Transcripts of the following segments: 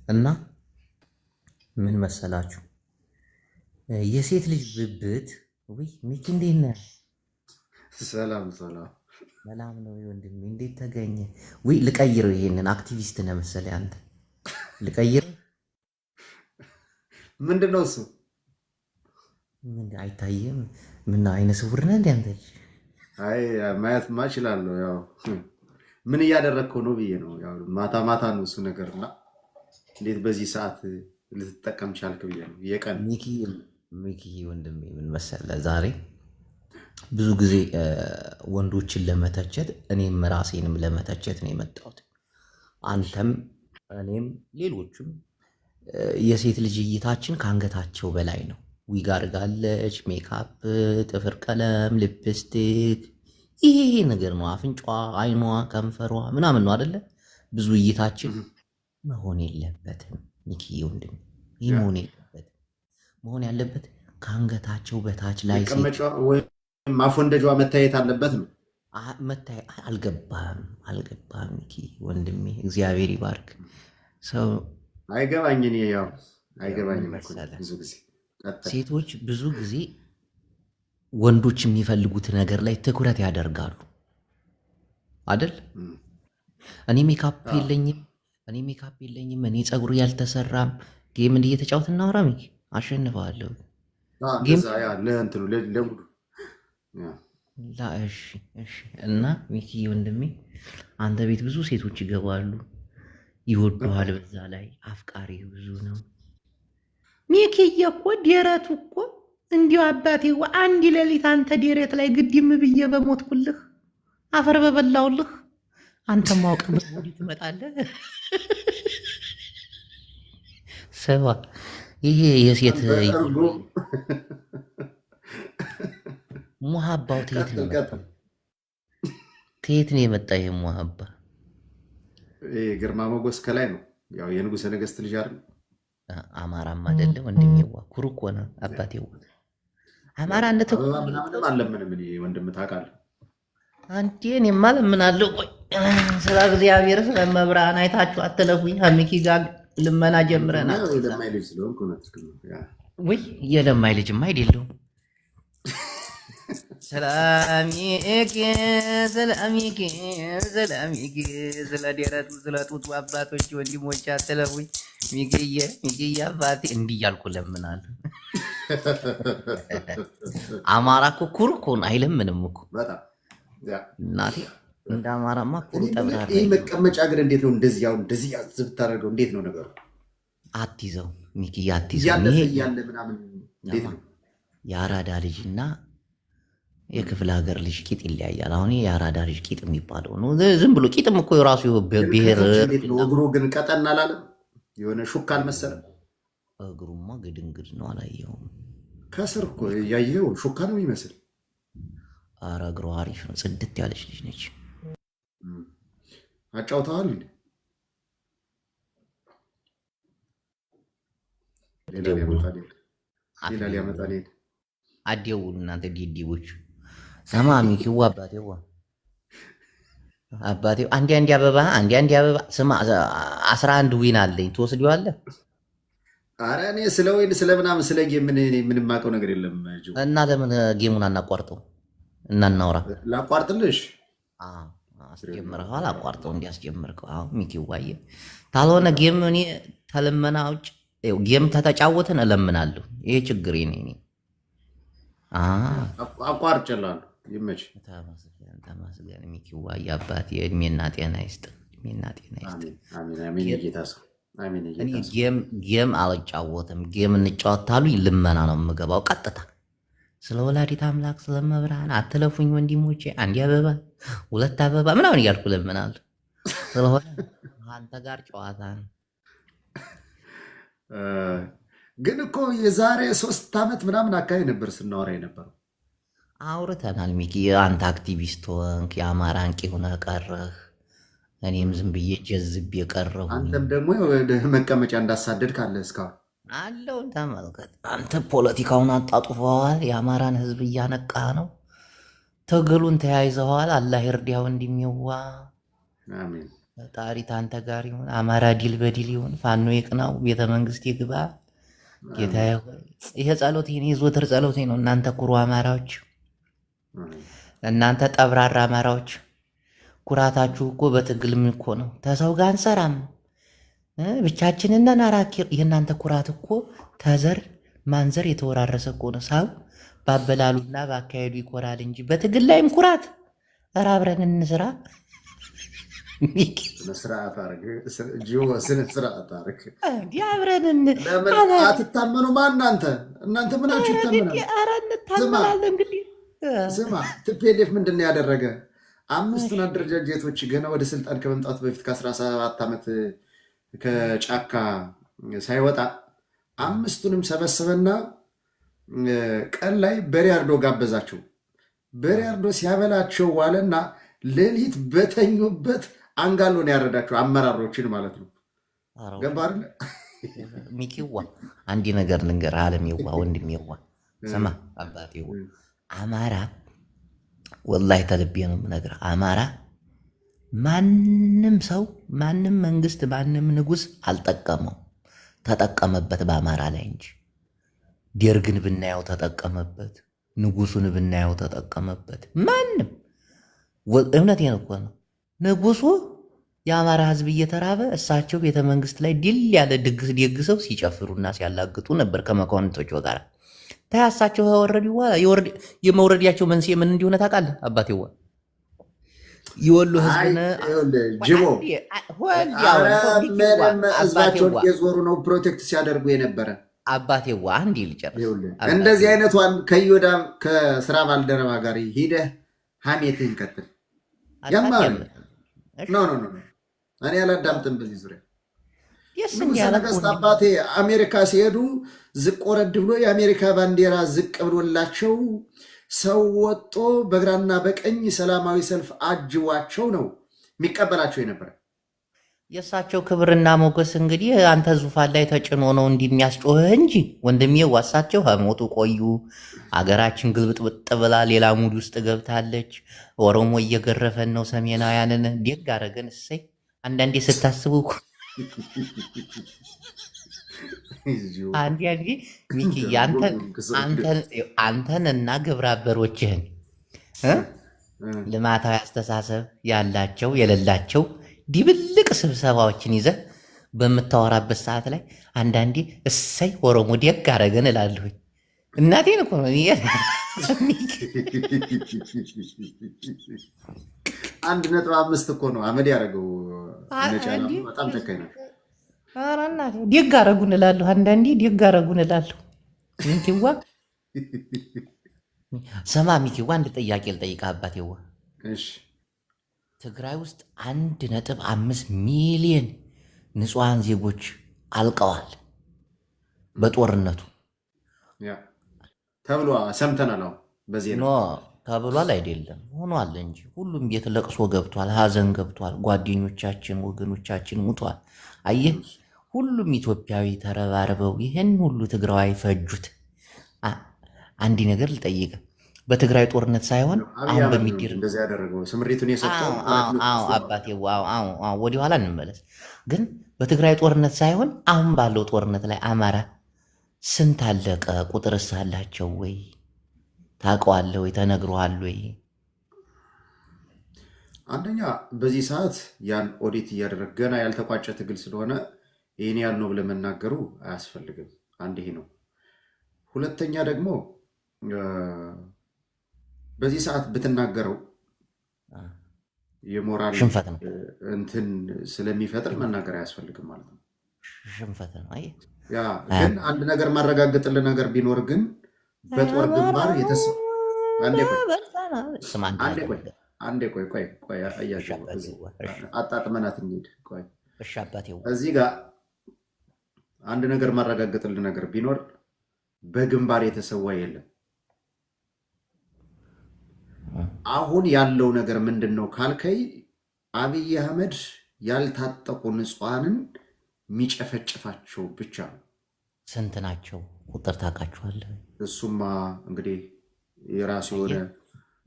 እና ምን መሰላችሁ የሴት ልጅ ብብት ወይ ሚኪ እንዴት ነህ? ሰላም ሰላም። ሰላም ነው ወንድሜ፣ እንዴት ተገኘ? ወይ ልቀይረው፣ ይሄንን አክቲቪስት ነህ መሰለኝ አንተ። ልቀይረው። ምንድነው እሱ? ምን አይታየም? ምን አይነ ስውር ነህ እንዴ አንተ? አይ ማየትማ እችላለሁ። ያው ምን እያደረግከው ነው ብዬ ነው። ያው ማታ ማታ ነው እሱ ነገርና እንዴት በዚህ ሰዓት ልትጠቀም ቻልክ ብዬ ነው። የቀን ሚኪ ወንድሜ ምን መሰለህ ዛሬ ብዙ ጊዜ ወንዶችን ለመተቸት እኔም ራሴንም ለመተቸት ነው የመጣሁት። አንተም እኔም ሌሎችም የሴት ልጅ እይታችን ከአንገታቸው በላይ ነው። ዊግ አድርጋለች፣ ሜካፕ፣ ጥፍር ቀለም፣ ሊፕስቲክ፣ ይሄ ነገር ነው። አፍንጫዋ፣ አይኗ፣ ከንፈሯ ምናምን ነው አደለ? ብዙ እይታችን መሆን የለበትም ሚኪ ወንድሜ፣ ይህ መሆን የለበትም። መሆን ያለበት ከአንገታቸው በታች ላይ ማፎንደጇ መታየት አለበት ነው። አልገባም ሚኪ ወንድሜ፣ እግዚአብሔር ይባርክ። ሰው አይገባኝን ያው አይገባኝም። ብዙ ጊዜ ሴቶች ብዙ ጊዜ ወንዶች የሚፈልጉት ነገር ላይ ትኩረት ያደርጋሉ አደል? እኔ ሜካፕ የለኝም፣ እኔ ፀጉር ያልተሰራም ጌም እንዲህ እየተጫወት እናውራ ሚኪ፣ አሸንፈዋለሁ። እሺ። እና ሚኪ ወንድሜ አንተ ቤት ብዙ ሴቶች ይገባሉ፣ ይወዱሃል። በዛ ላይ አፍቃሪ ብዙ ነው። ሚኪዬ እኮ ደረቱ እኮ እንዲሁ አባቴ አንድ ሌሊት አንተ ደረት ላይ ግድም ብዬ በሞትኩልህ አፈር በበላውልህ አንተ ማውቅ ወዲ ትመጣለህ። ሰባ ይሄ የሴት ሙሀባው ከየት ነው የመጣ? ይሄ ሙሀባ ግርማ ሞገስ ከላይ ነው። ያው የንጉሠ ነገሥት ልጅ አይደል? አማራም አይደለ ወንድሜዋ፣ ኩሩ እኮ ነው አባቴዋ። አማራ ምናምንም አለምንም ወንድም ታውቃለህ። አንዴ እኔማ ለምናለሁ። ቆይ ስለ እግዚአብሔር ስለ መብርሃን አይታችሁ አትለፉኝ። ሚኪ ጋር ልመና ጀምረናል። የለማይ ልጅ ስለሆንኩ ውይ የለማይ ልጅማ አይደለሁም። ሰላሚኪ ስለ ደረቱ ስለ ጡቱ አባቶች ወንድሞች አትለፉኝ። ሚኪዬ አባቴ እንዲህ እያልኩ ለምናለሁ። አማራ እኮ ኩሩ እኮ ነው፣ አይለምንም እኮ እናቴ። እንደ አማራማ ኩሩ ጠብራራ። ይህ መቀመጫ ግን እንዴት ነው እንደዚህ ያዝ ብታደርገው እንዴት ነው ነገሩ? አትይዘው ሚኪዬ፣ አትይዘው። እያለ ምናምን እንዴት ነው? የአራዳ ልጅ እና የክፍለ ሀገር ልጅ ቂጥ ይለያያል። አሁን የአራዳ ልጅ ቂጥ የሚባለው ነው ዝም ብሎ ቂጥም እኮ የራሱ ብሔር። እግሩ ግን ቀጠን አላለም? የሆነ ሹክ አልመሰለም? እግሩማ ግድንግድ ነው፣ አላየውም። ከስር እኮ ያየው ሹካ ነው የሚመስል። ኧረ እግሯ አሪፍ ነው፣ ጽድት ያለች ልጅ ነች። አጫውተዋል። ሌላ ሊያመጣ አደውሉ እናንተ ዲዲቦች። ሰማ ሚኪዋ አባቴው አንዴ አበባ ስማ 11 ዊን አለኝ ትወስደዋለህ? ኧረ እኔ ስለ ወይን ስለ ምናምን ስለ ጌም ምንም የማውቀው ነገር የለም። እና ለምን ጌሙን አናቋርጠው እና እናውራ? ላቋርጥልሽ? አስጀምረዋል። አቋርጠው እንዲያስጀምርከው። አሁን ሚኪዋዬ ታልሆነ ጌም እኔ ተለመና ውጭ ጌም ተተጫወትን እለምናለሁ። ይሄ ችግር እኔ አቋርጭላለሁ። ይመች። ተመስገን ሚኪዋዬ አባቴ፣ እድሜና ጤና ይስጥ። ጌም አልጫወትም። ጌም እንጫወታሉ ልመና ነው የምገባው ቀጥታ። ስለ ወላዲት አምላክ ስለ መብርሃን አትለፉኝ ወንድሞቼ። አንድ አበባ 2 አበባ ምናምን እያልኩ ለምናለሁ። ስለሆነ አንተ ጋር ጨዋታ ነው። ግን እኮ የዛሬ 3 ዓመት ምናምን አካባቢ ነበር ስናወራ የነበረው። አውርተናል ሚኪ። አንተ አክቲቪስት ሆንክ፣ የአማራ አንቂ ሆነህ ቀረህ። እኔም ዝም ብዬ ጀዝብ የቀረሁ። አንተም ደግሞ መቀመጫ እንዳሳደድ ካለ እስካሁን አለውን ተመልከት። አንተ ፖለቲካውን አጣጡፈዋል። የአማራን ሕዝብ እያነቃ ነው። ትግሉን ተያይዘዋል። አላህ ይርዳው እንዲሚዋ ፈጣሪ ታንተ ጋር ይሁን። አማራ ዲል በዲል ይሁን። ፋኖ ይቅናው። ቤተ መንግስት ይግባ። ጌታዬ ሆይ ይሄ ጸሎቴ ነው፣ የዘወትር ጸሎቴ ነው። እናንተ ኩሩ አማራዎች፣ እናንተ ጠብራራ አማራዎች ኩራታችሁ እኮ በትግልም እኮ ነው። ተሰው ጋር አንሰራም ብቻችንን ናራኪ። የእናንተ ኩራት እኮ ተዘር ማንዘር የተወራረሰ እኮ ነው። ሰው ባበላሉና ባካሄዱ ይኮራል እንጂ በትግል ላይም ኩራት። ኧረ አብረን እንስራ። ስነስርዓት አድርግ። አብረን አትታመኑማ እናንተ ምናችሁ ይታመናል? ኧረ እንታመናለን። እንግዲህ ስማ ቲፒኤልኤፍ ምንድን ነው ያደረገ? አምስቱን አደረጃጀቶች ገና ወደ ስልጣን ከመምጣቱ በፊት ከ17 ዓመት ከጫካ ሳይወጣ አምስቱንም ሰበሰበና ቀን ላይ በሬ አርዶ ጋበዛቸው። በሬ አርዶ ሲያበላቸው ዋለና ሌሊት በተኙበት አንጋሎን ያረዳቸው አመራሮችን ማለት ነው። ገባር ሚኪዋ አንዲ ነገር ልንገር፣ አለምዋ ወንድሜዋ፣ ስማ አባቴዋ፣ አማራ ወላሂ ተልቤ ነው የምነግርህ። አማራ ማንም ሰው ማንም መንግስት ማንም ንጉስ አልጠቀመው፣ ተጠቀመበት በአማራ ላይ እንጂ። ደርግን ብናየው ተጠቀመበት፣ ንጉሱን ብናየው ተጠቀመበት። ማንም እውነቴን እኮ ነው። ንጉሱ የአማራ ህዝብ እየተራበ እሳቸው ቤተ መንግስት ላይ ድል ያለ ድግስ ደግሰው ሲጨፍሩና ሲያላግጡ ነበር ከመኳንንቶች ጋር። ታያሳቸው ከወረዱ በኋላ የመውረዳቸው መንስኤ ምን እንደሆነ ታውቃለህ አባቴዋ? የወሎ ህዝብን ጅቦ ህዝባቸውን የዞሩ ነው ፕሮቴክት ሲያደርጉ የነበረ። አባቴዋ አንድ ልጨርስ። እንደዚህ አይነቷን ከዮዳም ከስራ ባልደረባ ጋር ሂደህ ሀሜትህን ቀጥል። ያማል ኖ እኔ አላዳምጥም በዚህ ዙሪያ። ንጉሠ ነገሥት አባቴ አሜሪካ ሲሄዱ ዝቅ ወረድ ብሎ የአሜሪካ ባንዲራ ዝቅ ብሎላቸው ሰው ወጦ በግራና በቀኝ ሰላማዊ ሰልፍ አጅቧቸው ነው የሚቀበላቸው የነበረ። የእሳቸው ክብርና ሞገስ እንግዲህ አንተ ዙፋን ላይ ተጭኖ ነው እንዲህ የሚያስጮህህ እንጂ ወንድሜ፣ ዋሳቸው ከሞቱ ቆዩ። አገራችን ግልብጥብጥ ብላ ሌላ ሙድ ውስጥ ገብታለች። ኦሮሞ እየገረፈን ነው ሰሜናውያንን። ደግ አደረገን። እሰይ አንዳንዴ ስታስቡ አንዴ ሚኪ አንተን እና ግብረ አበሮችህን ልማታዊ አስተሳሰብ ያላቸው የሌላቸው ድብልቅ ስብሰባዎችን ይዘህ በምታወራበት ሰዓት ላይ አንዳንዴ እሰይ ኦሮሞ ደግ አደረገን እላለሁኝ። እናቴን እኮ ነው። 1.5 እኮ ነው አመድ ያደረገው። በጣም ጨካኝ ነው። ኧረ እናቴ ደግ አደረጉን እላለሁ። አንዳንዴ ደግ አደረጉን እላለሁ። ሚኪዋ ሰማ ሚኪዋ አንድ ጥያቄ ልጠይቅህ አባቴዋ። ትግራይ ውስጥ 1.5 ሚሊዮን ንጹሐን ዜጎች አልቀዋል በጦርነቱ ተብሎ ሰምተናል። በዚህ ነው ተብሏል አይደለም ሆኗል እንጂ ሁሉም ቤት ለቅሶ ገብቷል፣ ሀዘን ገብቷል። ጓደኞቻችን ወገኖቻችን ሙቷል። አየህ ሁሉም ኢትዮጵያዊ ተረባርበው ይህን ሁሉ ትግራዋይ ፈጁት። አንድ ነገር ልጠይቅ፣ በትግራይ ጦርነት ሳይሆን አሁን በሚደር እንደዚህ ያደረገው ስምሪቱን የሰጠው አባቴ ወደኋላ እንመለስ። ግን በትግራይ ጦርነት ሳይሆን አሁን ባለው ጦርነት ላይ አማራ ስንት አለቀ? ቁጥርስ አላቸው ወይ? ታውቀዋለህ ወይ? ተነግሮሃል ወይ? አንደኛ በዚህ ሰዓት ያን ኦዲት እያደረግ ገና ያልተቋጨ ትግል ስለሆነ ይህን ያህል ነው ብለህ መናገሩ አያስፈልግም። አንድ ይሄ ነው። ሁለተኛ ደግሞ በዚህ ሰዓት ብትናገረው የሞራል ሽንፈት ነው እንትን ስለሚፈጥር መናገር አያስፈልግም ማለት ነው። ሽንፈት ነው። ያ ግን አንድ ነገር ማረጋገጥልህ ነገር ቢኖር ግን በጦር ግንባር አንዴ ቆይ አጣጥመናት እንሂድ። ቆይ እዚህ ጋር አንድ ነገር ማረጋገጥልህ ነገር ቢኖር በግንባር የተሰዋ የለም። አሁን ያለው ነገር ምንድን ነው ካልከይ አብይ አህመድ ያልታጠቁ ንጹሐንን የሚጨፈጭፋቸው ብቻ ነው። ስንት ናቸው? ቁጥር ታውቃቸዋለህ? እሱማ እንግዲህ የራሱ የሆነ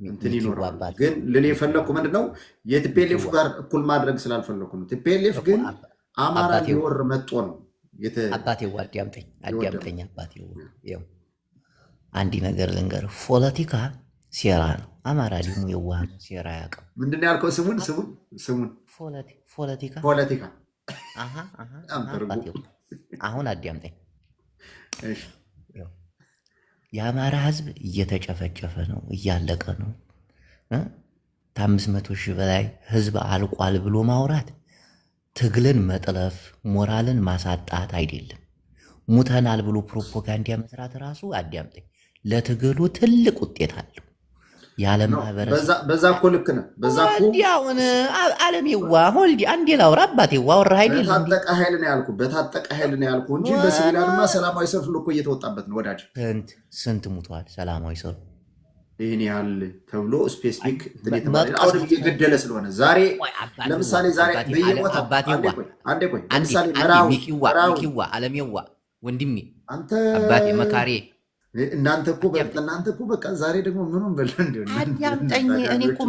እንትን ይኖረዋል። ግን ልል የፈለግኩ ምንድነው የቲፒኤልኤፍ ጋር እኩል ማድረግ ስላልፈለግኩ ነው። ቲፒኤልኤፍ ግን አማራ ሊወር መጦ ነው። አባቴዋ አዳምጠኝ አባቴዋ፣ አንዲ ነገር ልንገርህ፣ ፖለቲካ ሴራ ነው። አማራ ደግሞ የዋህ ነው፣ ሴራ ያውቅም። ምንድን ነው ያልከው? ስሙን ፖለቲካ። አሁን አዳምጠኝ። የአማራ ህዝብ እየተጨፈጨፈ ነው፣ እያለቀ ነው። ከ500 ሺህ በላይ ህዝብ አልቋል ብሎ ማውራት ትግልን መጥለፍ፣ ሞራልን ማሳጣት አይደለም። ሙተናል ብሎ ፕሮፓጋንዳ መስራት ራሱ አዳምጠኝ፣ ለትግሉ ትልቅ ውጤት አለው። የዓለም ማህበረሰብ በዛ እኮ ልክ ነህ። በዛ እኮ አሁን ዓለሜዋ ሆልዲ አንዴ ላውራ አባቴዋ ወራ አይደል? በታጠቀ ኃይል ነው ያልኩ እንጂ በሲቪላንማ ሰላማዊ ሰልፍ እኮ እየተወጣበት ነው ወዳጅ። ስንት ሙቷል ሰላማዊ ሰልፍ ይህን ያህል ተብሎ ስፔሲፊክ አሁን እየገደለ ስለሆነ ዛሬ ለምሳሌ በየቦታ አንዴ ቆይ ለምሳሌ ሚኪዋ ዓለሜዋ ወንድሜ አንተ አባቴ መካሬ እናንተ እኮ በቃ ዛሬ ደግሞ ምኑን በለ እንዲሆን አዳምጠኝ። እኔ እኮ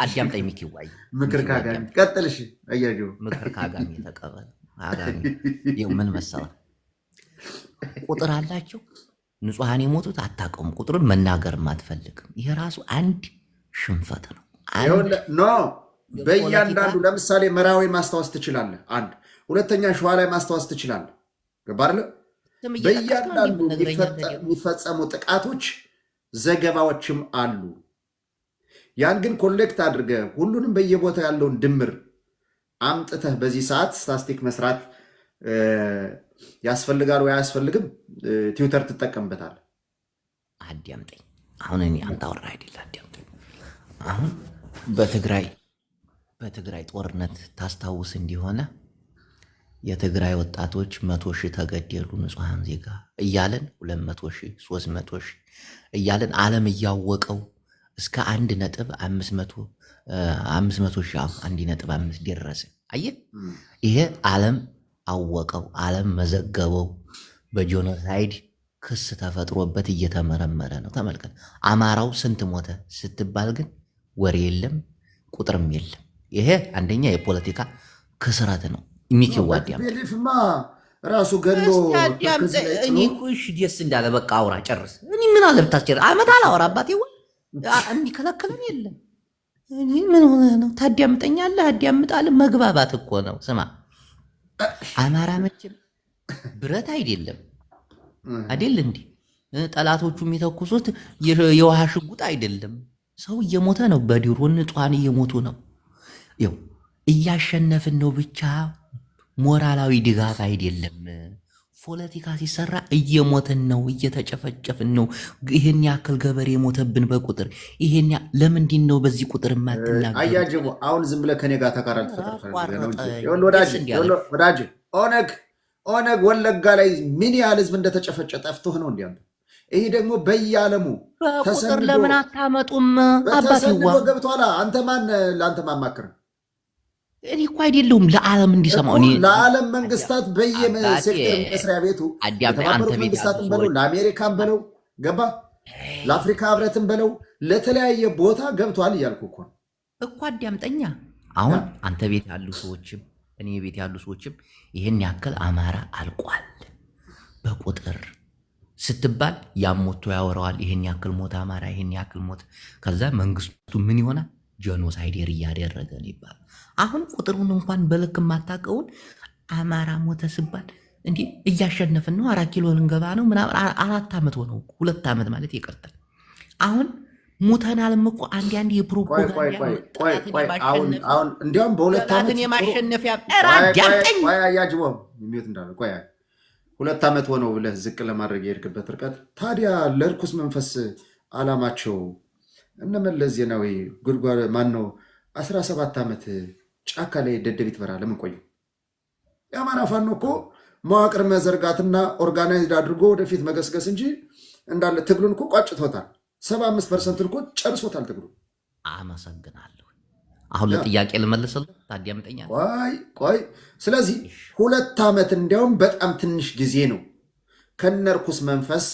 አዳምጠኝ ሚኪዋ ምክር ካጋሚ ቀጥልሽ አያጅው ምክር ካጋሚ ተቀበል። አጋሚ ምን መሰለህ ቁጥር አላቸው ንጹሐን የሞቱት አታውቀውም። ቁጥሩን መናገርም አትፈልግም። ይሄ ራሱ አንድ ሽንፈት ነው። ኖ በእያንዳንዱ ለምሳሌ መራዊ ማስታወስ ትችላለህ። አንድ ሁለተኛ ሸዋ ላይ ማስታወስ ትችላለህ። ገባርለ በእያንዳንዱ የሚፈጸሙ ጥቃቶች ዘገባዎችም አሉ። ያን ግን ኮሌክት አድርገህ ሁሉንም በየቦታው ያለውን ድምር አምጥተህ በዚህ ሰዓት ስታስቲክ መስራት ያስፈልጋል ወይ አያስፈልግም? ትዊተር ትጠቀምበታል። አዳምጠኝ። አሁን እኔ አንተ አወራህ አይደል? አዳምጠኝ። አሁን በትግራይ ጦርነት ታስታውስ እንዲሆነ የትግራይ ወጣቶች 100 ሺህ ተገደሉ ንጹሐን ዜጋ እያለን 200 ሺህ 300 ሺህ እያለን ዓለም እያወቀው እስከ 1.500 ሺህ 1.5 ደረሰ። አየህ ይሄ ዓለም አወቀው፣ ዓለም መዘገበው። በጄኖሳይድ ክስ ተፈጥሮበት እየተመረመረ ነው። ተመልከት። አማራው ስንት ሞተ ስትባል ግን ወሬ የለም ቁጥርም የለም። ይሄ አንደኛ የፖለቲካ ክስረት ነው። የሚኪዋዲያ ቤሊፍማ ራሱ ገሎ እኔ ኩሽ ደስ እንዳለ በቃ አውራ ጨርስ። እኔ ምን አለ ብታስጨርስ አመት አላወራ አባቴ እንዲከለክለን የለም። እኔ ምን ሆነ ነው ታዳምጠኛለህ? አዳምጣለህ። መግባባት እኮ ነው። ስማ አማራ መቼም ብረት አይደለም አይደል እንዴ? ጠላቶቹ የሚተኩሱት የውሃ ሽጉጥ አይደለም። ሰው እየሞተ ነው። በድሮን ንጹሃን እየሞቱ ነው። ይኸው እያሸነፍን ነው ብቻ ሞራላዊ ድጋፍ አይደለም። ፖለቲካ ሲሰራ እየሞትን ነው፣ እየተጨፈጨፍን ነው። ይሄን ያክል ገበሬ የሞተብን በቁጥር ይሄን ለምንድን ነው በዚህ ቁጥር ማትናገር? አያጅቡ አሁን ዝም ብለህ ከኔ ጋር ተቃራል ወዳጅ ኦነግ ወለጋ ላይ ምን ያህል ህዝብ እንደተጨፈጨ ጠፍቶህ ነው እንዲያ። ይሄ ደግሞ በየዓለሙ ቁጥር ለምን አታመጡም? አባትዋ ገብቷላ። አንተ ማን ለአንተ ማማክር? እኔ እኮ አይደለሁም ለዓለም እንዲሰማው እኔ ለዓለም መንግስታት በየሴክተር መስሪያ ቤቱ የተባበሩት መንግስታትን በለው ለአሜሪካን በለው ገባ ለአፍሪካ ህብረትን በለው ለተለያየ ቦታ ገብቷል እያልኩ እኮ አዳምጠኛ። አሁን አንተ ቤት ያሉ ሰዎችም እኔ ቤት ያሉ ሰዎችም ይሄን ያክል አማራ አልቋል በቁጥር ስትባል ያሞቶ ያወራዋል። ይሄን ያክል ሞት አማራ ይሄን ያክል ሞት። ከዛ መንግስቱ ምን ይሆናል? ጄኖሳይደር እያደረገ ነው ይባል። አሁን ቁጥሩን እንኳን በልክ የማታውቀውን አማራ ሞተ ሲባል እንዴ እያሸነፍን ነው፣ 4 ኪሎ ልንገባ ነው ምናምን 4 ዓመት ሆነው 2 ዓመት ማለት ይቀርታል። አሁን ሙተናልም እኮ አንድ የፕሮፓጋንዳ አሁን እንዲያውም በሁለት ዓመት የማሸነፊያ ያጅቦም የሚወት እንዳለ 2 ዓመት ሆነው ብለህ ዝቅ ለማድረግ የሄድክበት ርቀት ታዲያ ለርኩስ መንፈስ አላማቸው እነመለስ ዜናዊ ጉድጓድ ማን ነው 17 ዓመት ጫካ ላይ ደደቢት በረሃ ለምን ቆዩ? የአማራ ፋኖ እኮ መዋቅር መዘርጋትና ኦርጋናይዝድ አድርጎ ወደፊት መገስገስ እንጂ እንዳለ ትግሉን እኮ ቋጭቶታል። 75% እኮ ጨርሶታል ትግሉ። አመሰግናለሁ። አሁን ለጥያቄ ልመልስልህ ታዲያምጠኛል። ቆይ ስለዚህ 2 ዓመት እንዲያውም በጣም ትንሽ ጊዜ ነው ከነርኩስ መንፈስ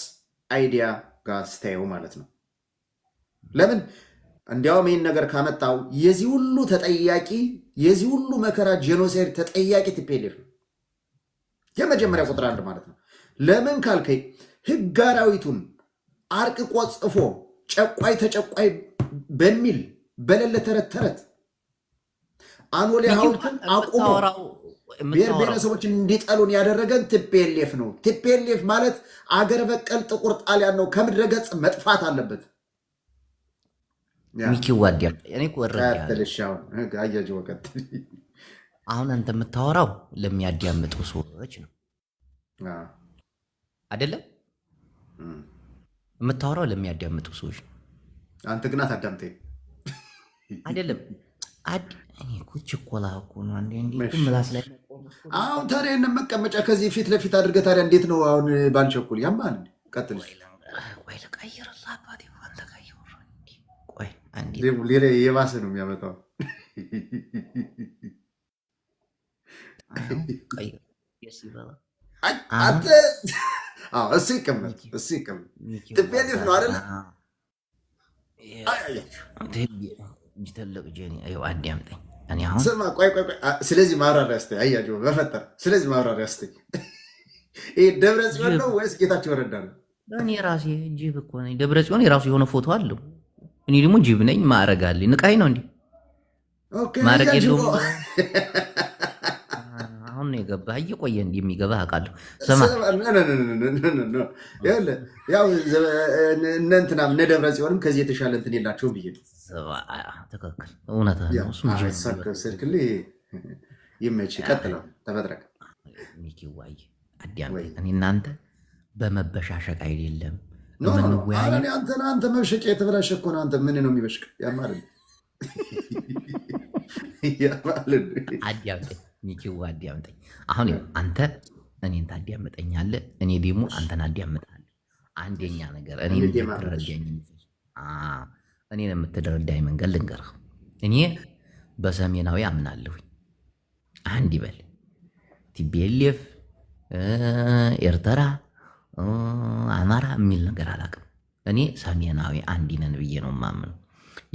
አይዲያ ጋር ስታየው ማለት ነው። ለምን እንዲያውም ይህን ነገር ካመጣው የዚህ ሁሉ ተጠያቂ የዚህ ሁሉ መከራ ጄኖሳይድ ተጠያቂ ቲፒኤልኤፍ ነው። የመጀመሪያ ቁጥር አንድ ማለት ነው። ለምን ካልከኝ ህግ አራዊቱን አርቅቆ ጽፎ ጨቋይ ተጨቋይ በሚል በሌለ ተረት ተረት አኖሌ ሐውልትን አቁሞ ብሔር ብሔረሰቦችን እንዲጠሉን ያደረገን ቲፒኤልኤፍ ነው። ቲፒኤልኤፍ ማለት አገር በቀል ጥቁር ጣሊያን ነው። ከምድረ ገጽ መጥፋት አለበት። አሁን አንተ የምታወራው ለሚያዳምጡ ሰዎች ነው አይደለም? የምታወራው ለሚያዳምጡ ሰዎች ነው። አንተ ግን አታዳምጠኝ አይደለም? እኔ እኮ ችኮላ እኮ ነው። አንዴ ምላስ ላይ አሁን ታዲያ መቀመጫ ከዚህ ፊት ለፊት አድርገህ ታዲያ እንዴት ነው አሁን ባልቸኩል ያማል? ቀጥል ወይ ለቀይርላ አባቴ አንተ ቀይር። ቆይ ሌላ የባሰ ነው የሚያመጣው። እሱ ይቀመጥ ቲፒኤልኤፍ ነው አይደለ? ትልቅ ጀኒ አዳምጠኝ። ስለዚህ ማብራሪያ ስ አያቸው በፈጠር ስለዚህ ማብራሪያ ስ ይህ ደብረ ጽዮን ነው ወይስ ጌታቸው ረዳ ነው? እኔ ራሴ ጅብ እኮ ነኝ። ደብረ ጽዮን የራሱ የሆነ ፎቶ አለው። እኔ ደግሞ ጅብ ነኝ። ማዕረግ አለኝ። ንቃይ ነው እንዲ ማዕረግ የለውም። አሁን ነው የገባህ። እየቆየ የሚገባ አውቃለሁ። ስማ ያው እነ እንትናም እነ ደብረ ጽዮንም ከዚህ የተሻለ እንትን የላቸውም ብዬ ነው። ትክክል፣ እውነት ስልክል ይመች። ቀጥለው ተፈጥረቅ ሚኪዋይ አዳምጠኝ። እኔ እናንተ በመበሻሸቅ አይደለም አንተ መብሸቅ የተበላሸ እኮ ነው። አንተ ምን ነው የሚበሽቅ? ያማል አዳምጠኝ ሚኪዋ አዳምጠኝ። አሁን አንተ እኔን ታዳምጠኛለህ፣ እኔ ደግሞ አንተን አዳምጣለሁ። አንደኛ ነገር እኔን የምትረዳኝ መንገድ ልንገርህ። እኔ በሰሜናዊ አምናለሁ። አንድ ይበል ቲፒኤልኤፍ ኤርትራ አማራ የሚል ነገር አላውቅም። እኔ ሰሜናዊ አንድ ነን ብዬ ነው የማምነው።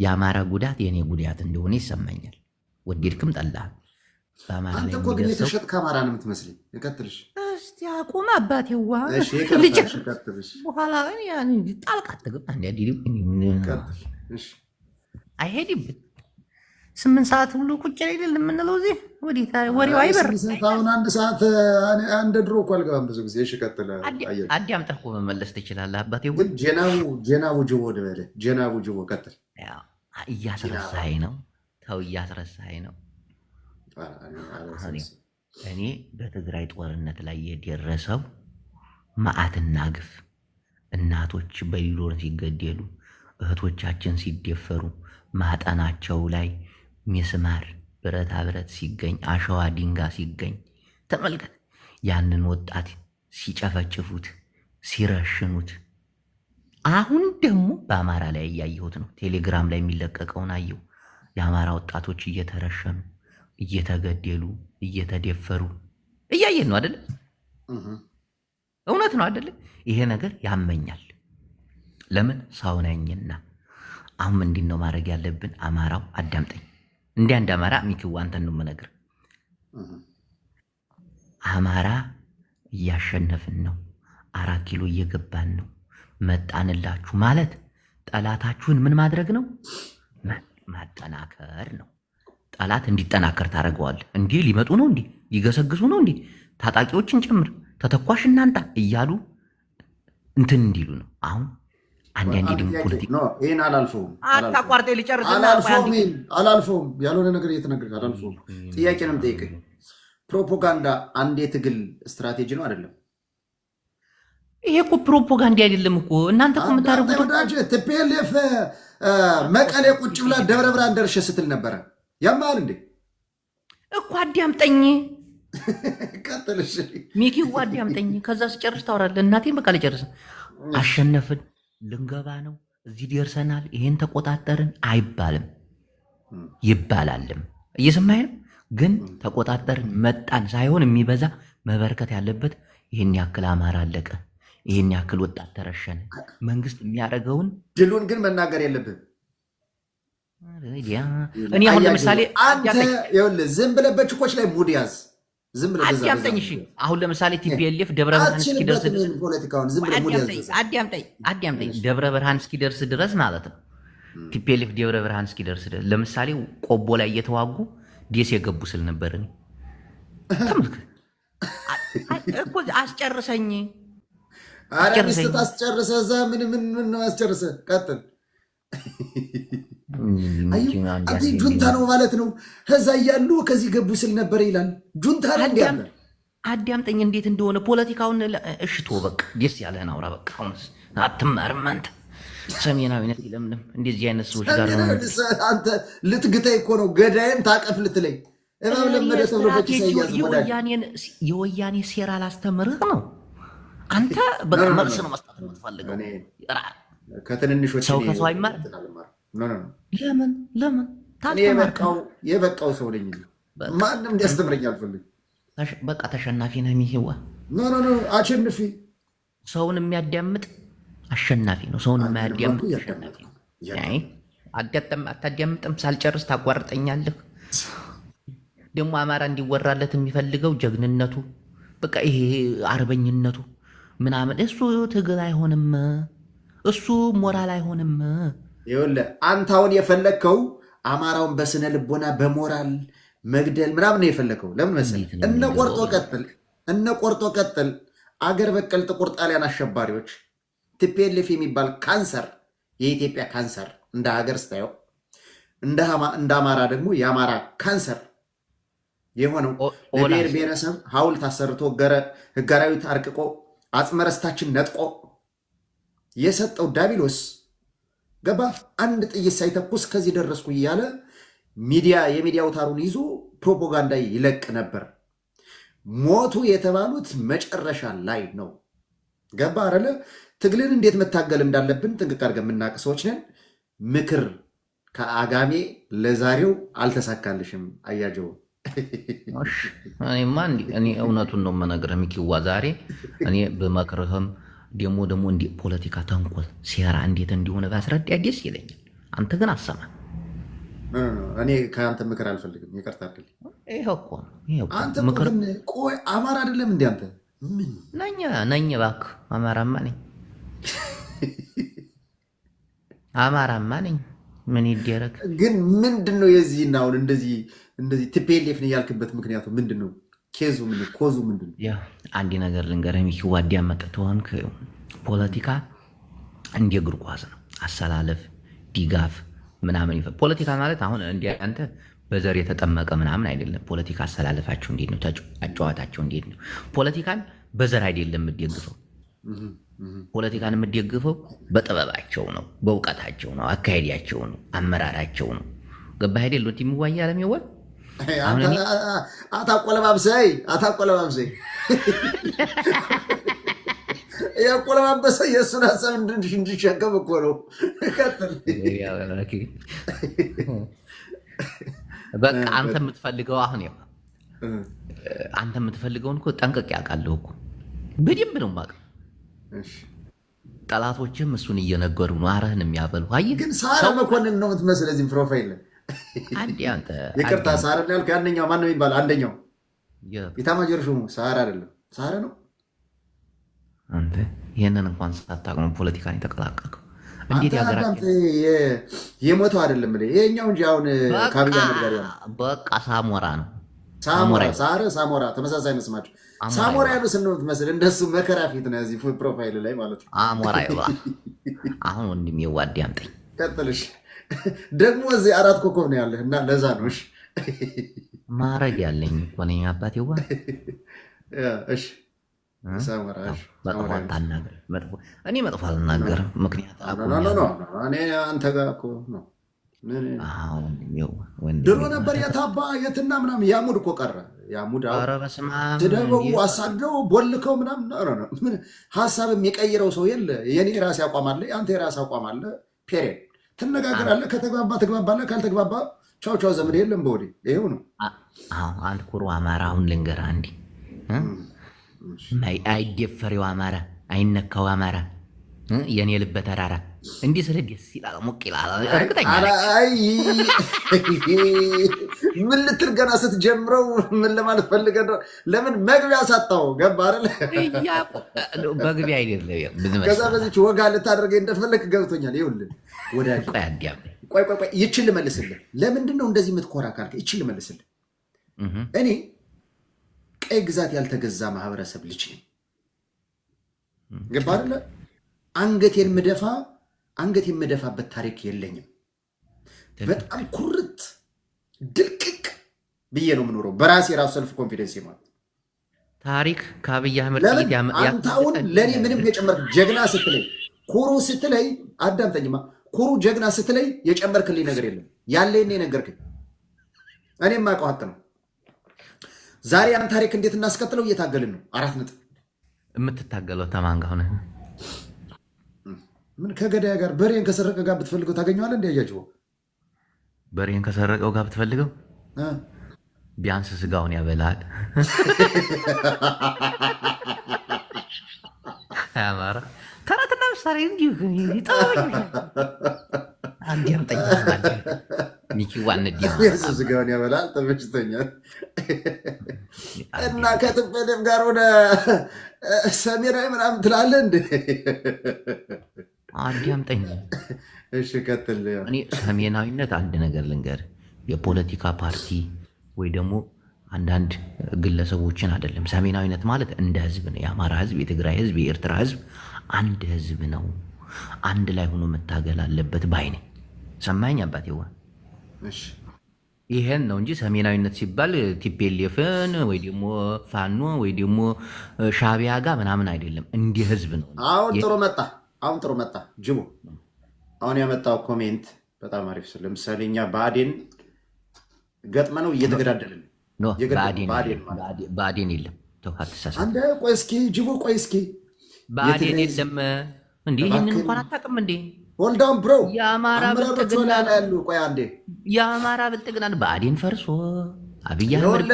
የአማራ ጉዳት የእኔ ጉዳት እንደሆነ ይሰማኛል። ወደድክም ጠላህ አንተ እኮ ግን የተሸጥክ አማራ ነው የምትመስለኝ። ይቀጥልሽ እስቲ አቁም አባቴዋ በኋላ ጣልቃ አትገባ። አይሄድም 8 ሰዓት ሁሉ ቁጭ አይደል የምንለው እዚህ ወሬው አይበር። አሁን 1 ሰዓት አንድ ድሮ እኮ አልገባም ብዙ ጊዜ። እሺ ቀጥል። አዳምጠህ እኮ መመለስ ትችላለህ አባቴ። ጀናቡ ጅቦ ደበለ ጀናቡ ጅቦ ቀጥል። እያስረሳኸኝ ነው። ተው እያስረሳኸኝ ነው። እኔ በትግራይ ጦርነት ላይ የደረሰው መዓትና ግፍ፣ እናቶች በሊሎን ሲገደሉ፣ እህቶቻችን ሲደፈሩ፣ ማጠናቸው ላይ ሚስማር ብረታ ብረት ሲገኝ፣ አሸዋ ድንጋይ ሲገኝ ተመልከት። ያንን ወጣት ሲጨፈጭፉት፣ ሲረሽኑት፣ አሁን ደግሞ በአማራ ላይ እያየሁት ነው። ቴሌግራም ላይ የሚለቀቀውን አየሁ። የአማራ ወጣቶች እየተረሸኑ እየተገደሉ እየተደፈሩ እያየን ነው አደለ? እውነት ነው አደለ? ይሄ ነገር ያመኛል። ለምን ሰው ነኝና። አሁን ምንድን ነው ማድረግ ያለብን? አማራው አዳምጠኝ። እንደ አንድ አማራ ሚኪዋ አንተን ነው የምነግርህ። አማራ እያሸነፍን ነው። 4 ኪሎ እየገባን ነው። መጣንላችሁ ማለት ጠላታችሁን ምን ማድረግ ነው? ማጠናከር ነው። ጠላት እንዲጠናከር ታደርገዋለህ። እንዲህ ሊመጡ ነው፣ እንዲህ ሊገሰግሱ ነው፣ እንዲህ ታጣቂዎችን ጨምር፣ ተተኳሽ እናንጣ እያሉ እንትን እንዲሉ ነው። አሁን አንዳንዴ ደግሞ ፖለቲካ ይህን አላልፈውም፣ አታቋርጤ ልጨርስ። አላልፈውም ያልሆነ ነገር እየተነገርክ አላልፈውም። ጥያቄ ነው የምጠይቅህ። ፕሮፓጋንዳ አንድ የትግል ስትራቴጂ ነው አይደለም? ይሄ እኮ ፕሮፓጋንዳ አይደለም እኮ እናንተ እኮ የምታደርጉት። ቲፒኤልኤፍ መቀሌ ቁጭ ብላ ደብረ ብርሃን ደርሼ ስትል ነበረ። ያማል እንዴ እኮ አዳምጠኝ። ቀጥልሽ ሚኪዋ አዳምጠኝ። ከዛ ስጨርስ ታወራለህ። እናቴን በቃ ልጨርስ። አሸነፍን፣ ልንገባ ነው፣ እዚህ ደርሰናል፣ ይሄን ተቆጣጠርን አይባልም፣ ይባላልም። እየሰማኸኝ ነው? ግን ተቆጣጠርን መጣን ሳይሆን የሚበዛ መበርከት ያለበት ይህን ያክል አማራ አለቀ፣ ይህን ያክል ወጣት ተረሸነ። መንግስት የሚያደርገውን ድሉን ግን መናገር የለብህም። እኔ አሁን ለምሳሌ አንተ ይኸውልህ ዝም ብለህ በችኮች ላይ ሙድ ያዝ። ዝም ብለህ አዳምጠኝ። እሺ አሁን ለምሳሌ ቲፒኤልኤፍ ደብረ ብርሃን እስኪደርስ አዳምጠኝ። ደብረ ብርሃን እስኪደርስ ድረስ ማለት ነው። ቲፒኤልኤፍ ደብረ ብርሃን እስኪደርስ ድረስ ለምሳሌ ቆቦ ላይ እየተዋጉ ደሴ የገቡ ስል ነበር። እኔ አስጨርሰኝ። ኧረ ሚስት አስጨርሰህ እዛ ምን ነው አስጨርሰህ ቀጥል። ጁንታ ነው ማለት ነው። ከዛ እያሉ ከዚህ ገቡ ስል ነበር ይላል። ጁንታ ነው እንዲያለ አዳምጠኝ። እንዴት እንደሆነ ፖለቲካውን እሽቶ በቃ ደስ ያለህን አውራ። በቃ አሁንስ አትማርም አንተ። ሰሜናዊነት ይለምልም። እንደዚህ አይነት ሰዎች ጋር አንተ ልትግተኝ እኮ ነው። ገዳይን ታቀፍ ልትለኝ እባብ ለመደ ተብሎ የወያኔ ሴራ ላስተምርህ ነው። አንተ በቃ መልስ ነው መስጠት የምትፈልገው። ከትንንሾች ሰው ከሰው አይማር። ለምን የበቃው ሰው ነኝ። ማንም እንዲያስተምረኝ አልፈልግም። በቃ ተሸናፊ ነው የሚህዋ አሸንፊ። ሰውን የሚያዳምጥ አሸናፊ ነው። ሰውን የማያዳምጥ አሸናፊ ነው። አታዳምጥም። ሳልጨርስ ታቋርጠኛለህ። ደግሞ አማራ እንዲወራለት የሚፈልገው ጀግንነቱ፣ በቃ ይሄ አርበኝነቱ ምናምን፣ እሱ ትግል አይሆንም። እሱ ሞራል አይሆንም። ይኸውልህ አንተ አሁን የፈለግከው አማራውን በስነ ልቦና በሞራል መግደል ምናምን ነው የፈለግከው። ለምን መሰለህ? እነ ቆርጦ ቀጥል አገር በቀል ጥቁር ጣሊያን አሸባሪዎች ቲፒኤልኤፍ የሚባል ካንሰር፣ የኢትዮጵያ ካንሰር እንደ ሀገር ስታየው፣ እንደ አማራ ደግሞ የአማራ ካንሰር የሆነው ለብሔር ብሔረሰብ ሐውልት አሰርቶ ሕገ አራዊት አርቅቆ አጽመረስታችን ነጥቆ የሰጠው ዳቢሎስ ገባ። አንድ ጥይት ሳይተኩስ ከዚህ ደረስኩ እያለ የሚዲያ አውታሩን ይዞ ፕሮፓጋንዳ ይለቅ ነበር። ሞቱ የተባሉት መጨረሻ ላይ ነው። ገባ አይደለ? ትግልን እንዴት መታገል እንዳለብን ጥንቅቅ አድርገን የምናውቅ ሰዎች ነን። ምክር ከአጋሜ ለዛሬው አልተሳካልሽም። አያጀው እኔ እውነቱን ነው የምነግርህ ሚኪዋ። ዛሬ እኔ በመክርህም ደግሞ እንዲ ፖለቲካ ተንኮል ሴራ እንዴት እንዲሆነ ባስረዳ ደስ ይለኛል። አንተ ግን አሰማ። እኔ ከአንተ ምክር አልፈልግም። ይቅርታ አድርግልኝ። ይኸው እኮ አንተ ቆይ አማራ አይደለም እንዲ አንተ ምን ነኝ? እባክህ አማራማ ነኝ። አማራማ ነኝ። ምን ይደረግ ግን ምንድን ነው የዚህና አሁን እንደዚህ ቲፒኤልኤፍን እያልክበት ምክንያቱ ምንድን ነው? ኬዙ ምንድን ኮዙ ምንድን ነው? አንድ ነገር ልንገርህ ሚኪዋ፣ አዳመጥ ተሆንክ ፖለቲካ እንደ እግር ኳስ ነው። አሰላለፍ፣ ድጋፍ ምናምን ፖለቲካ ማለት አሁን እንደ አንተ በዘር የተጠመቀ ምናምን አይደለም። ፖለቲካ አሰላለፋቸው እንዴት ነው? አጨዋታቸው እንዴት ነው? ፖለቲካን በዘር አይደለም የምትደግፈው። ፖለቲካን የምትደግፈው በጥበባቸው ነው፣ በእውቀታቸው ነው፣ አካሄዳቸው ነው፣ አመራራቸው ነው። ገባህ አይደል? የሚዋያ ለሚወል አታቆለባብሰይ ያቆለባበሰ የእሱን ሀሳብ እንዲሸከም እኮ ነው። በቃ አንተ የምትፈልገው አሁን አንተ የምትፈልገውን እኮ ጠንቅቄ አውቃለሁ እኮ በደንብ ነው የማውቀው። ጠላቶችም እሱን እየነገሩ ነው አረህን የሚያበሉ። አየህ ግን ሳረ መኮንን ነው የምትመስል እዚህም ፕሮፋይል ይቅርታ፣ ሳረ ያልኩ ያንኛው ማን ነው የሚባለው? አንደኛው ኢታማዦር ሹሙ ሳረ አይደለም፣ ሳረ ነው። አንተ ይህንን እንኳን ሳታውቅ ፖለቲካን የተቀላቀልከው እንዴት? ያገራችን የሞተው አይደለም ይሄኛው እንጂ አሁን ካብያ ነገር በቃ ሳሞራ ነው። ሳረ ሳሞራ ተመሳሳይ መስማቸው ሳሞራ ያሉ ስንት መስል እንደሱ መከራ ፊት ነው እዚህ ፕሮፋይል ላይ ማለት ነው። አሞራ ይባ አሁን ወንድም ይዋድ ያምጠኝ ቀጥልሽ። ደግሞ እዚህ 4 ኮከብ ነው ያለህ እና ለዛ ነው እሺ ማረግ ያለኝ እኮ ነኝ አባቴ ዋ እሺ ሳሞራ እሺ መጥፎ አታናግር። መጥፎ አልናገርም። ምክንያቱም እኔ አንተ ጋር እኮ ነው አሁን ድሮ ነበር የታባ የትና ምናምን ያሙድ እኮ ቀረ። ያሙድ ትደበው አሳደው ቦልከው ምናምን ሀሳብ የሚቀይረው ሰው የለ። የኔ የራሴ አቋም አለ፣ አንተ የራሴ አቋም አለ። ፔሬድ ትነጋገራለህ። ከተግባባ ትግባባለህ፣ ካልተግባባ ቻው ቻው ዘመድ የለም። በወዲህ ይሄው ነው። አንድ ኩሩ አማራ አሁን ልንገርህ አንዴ አይደፈሬው አማራ አይነካው አማራ የኔ ልበ ተራራ እንዲህ ስለ ደስ ይላል ሞቅ ይላል። እርግጠኛ ምን ልትል ገና ስትጀምረው ምን ለማለት ፈልገህ ነው? ለምን መግቢያ ሳጣው ገባ አይደል? መግቢያ አይደለም። ከዛ በዚች ወጋ ልታደርገኝ እንደፈለግ ገብቶኛል። ይኸውልህ ወዳጅ ቆይ ይችል ልመልስልህ። ለምንድን ነው እንደዚህ የምትኮራ ካልከኝ ይችል ልመልስልህ። እኔ ቀይ ግዛት ያልተገዛ ማህበረሰብ ልጅ ነኝ። ገባ አይደለ? አንገት የምደፋበት ታሪክ የለኝም። በጣም ኩርት ድልቅቅ ብዬ ነው የምኖረው በራሴ ራሱ ሰልፍ ኮንፊደንስ ማለት ታሪክ ከአብይ አህመድ አንተ አሁን ለእኔ ምንም የጨመርክ ጀግና ስትለኝ ኩሩ ስትለኝ አዳምጠኝማ ኩሩ ጀግና ስትለኝ የጨመርክልኝ ነገር የለም። ያለኝ ነገርክኝ። እኔም የማውቀው ሀቅ ነው። ዛሬ ያን ታሪክ እንዴት እናስቀጥለው እየታገልን ነው። 4 ነጥብ የምትታገለው ተማን ጋር ሆነ ምን ከገዳያ ጋር በሬን ከሰረቀ ጋር ብትፈልገው ታገኘዋለህ። እንዲያያጅቦ በሬን ከሰረቀው ጋር ብትፈልገው ቢያንስ ስጋውን ያበላል። አማራ ተረትና ምሳሌ እንዲሁ ይጣወኛል። አንዲም ጠይቃለህ ሚኪዋን ቢያንስ ስጋውን ያበላል። ተመችቶኛል። እና ከትበደም ጋር ወደ ሰሜናዊ ምናምን ትላለህ እንዴ? አዳምጠኝ። እሺ ቀጥል። እኔ ሰሜናዊነት አንድ ነገር ልንገር፣ የፖለቲካ ፓርቲ ወይ ደግሞ አንዳንድ ግለሰቦችን አይደለም። ሰሜናዊነት ማለት እንደ ህዝብ ነው። የአማራ ህዝብ፣ የትግራይ ህዝብ፣ የኤርትራ ህዝብ አንድ ህዝብ ነው። አንድ ላይ ሆኖ መታገል አለበት ባይ ነኝ። ሰማኝ አባቴዋ። ይሄን ነው እንጂ ሰሜናዊነት ሲባል ቲፔሌፍን ወይ ደግሞ ፋኖ ወይ ደግሞ ሻቢያ ጋር ምናምን አይደለም። እንዲህ ህዝብ ነው። አሁን ጥሩ መጣ ጅቡ። አሁን ያመጣው ኮሜንት በጣም አሪፍ። ለምሳሌ እኛ ብአዴን ገጥመ ነው እየተገዳደልን ብአዴን የለም። አንደ ቆይ እስኪ ጅቡ ቆይ እስኪ ብአዴን የለም እንዴ? ይህንን እንኳን አታውቅም እንዴ? ሆልዳውን ብሮ የአማራ ብልጽግና ያሉ ቆይ አንዴ የአማራ ብልጽግና ብአዴን ፈርሶ አብይ አህመድ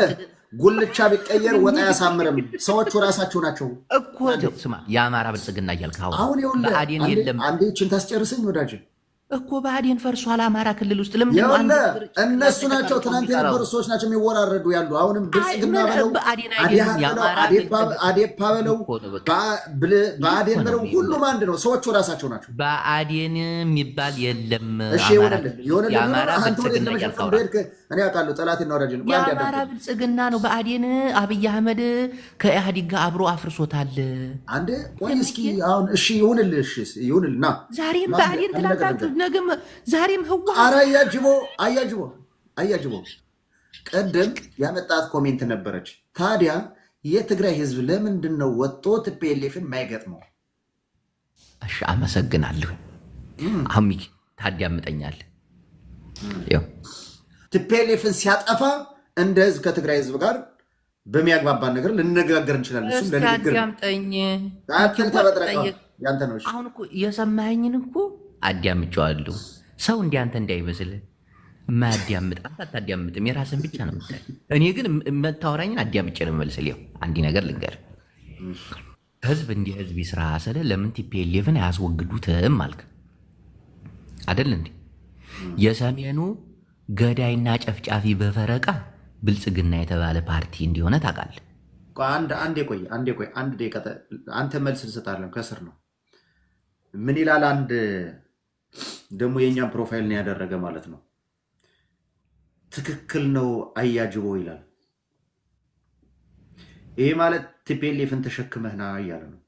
ጉልቻ ቢቀየር ወጣ ያሳምርም። ሰዎቹ ራሳቸው ናቸው እኮ። ስማ የአማራ ብልጽግና እያልክ አሁን ብአዴን የለም። አንዴ ይህችን ታስጨርሰኝ ወዳጅ እኮ ብአዴን ፈርሷል አማራ ክልል ውስጥ። እነሱ ናቸው ትናንት የነበሩ ሰዎች ናቸው የሚወራረዱ ያሉ። አሁንም ብልጽግና በለው አዴፓ በለው ብአዴን በለው ሁሉም አንድ ነው። ሰዎቹ ራሳቸው ናቸው። ብአዴን የሚባል የለም። እኔ አውቃለሁ ጠላቴና ወዳጅ የአማራ ብልጽግና ነው ብአዴን። አብይ አህመድ ከኢህአዴግ ጋር አብሮ አፍርሶታል። አንዴ ቆይ እስኪ አሁን እሺ ይሁንል ና ዛሬም ብአዴን ትላንት ነገም ዛሬም ህዋ ኧረ አያጅቦ ቀደም ያመጣት ኮሜንት ነበረች። ታዲያ የትግራይ ህዝብ ለምንድን ነው ወጦ ቲፒኤልኤፍን የማይገጥመው? እሺ አመሰግናለሁ። አሁን ታዳምጠኛል። ቲፒኤልኤፍን ሲያጠፋ እንደ ህዝብ ከትግራይ ህዝብ ጋር በሚያግባባን ነገር ልንነጋገር እንችላለን። እሱም ለንግግር ያንተ ነው። አሁን እኮ የሰማኸኝን እኮ አዳምጫዋለሁ። ሰው እንዲያንተ እንዳይመስል ማዳምጥ አታዳምጥም፣ የራስን ብቻ ነው የምታይ። እኔ ግን መታወራኝን አዳምጬ ነው የምመልስልህ። አንዲ ነገር ልንገር፣ ህዝብ እንዲህ ህዝብ ይስራ ስለ ለምን ቲፒኤልኤፍን አያስወግዱትም አልክ አይደል እንዴ? የሰሜኑ ገዳይና ጨፍጫፊ በፈረቃ ብልጽግና የተባለ ፓርቲ እንዲሆነ ታውቃለህ። አንዴ ቆይ አንድ ደቂቃ አንተ መልስ እንሰጣለን። ከስር ነው ምን ይላል? አንድ ደግሞ የእኛም ፕሮፋይል ነው ያደረገ ማለት ነው። ትክክል ነው አያጅቦ ይላል። ይህ ማለት ቲፒኤልኤፍን ተሸክመህና እያለ ነው።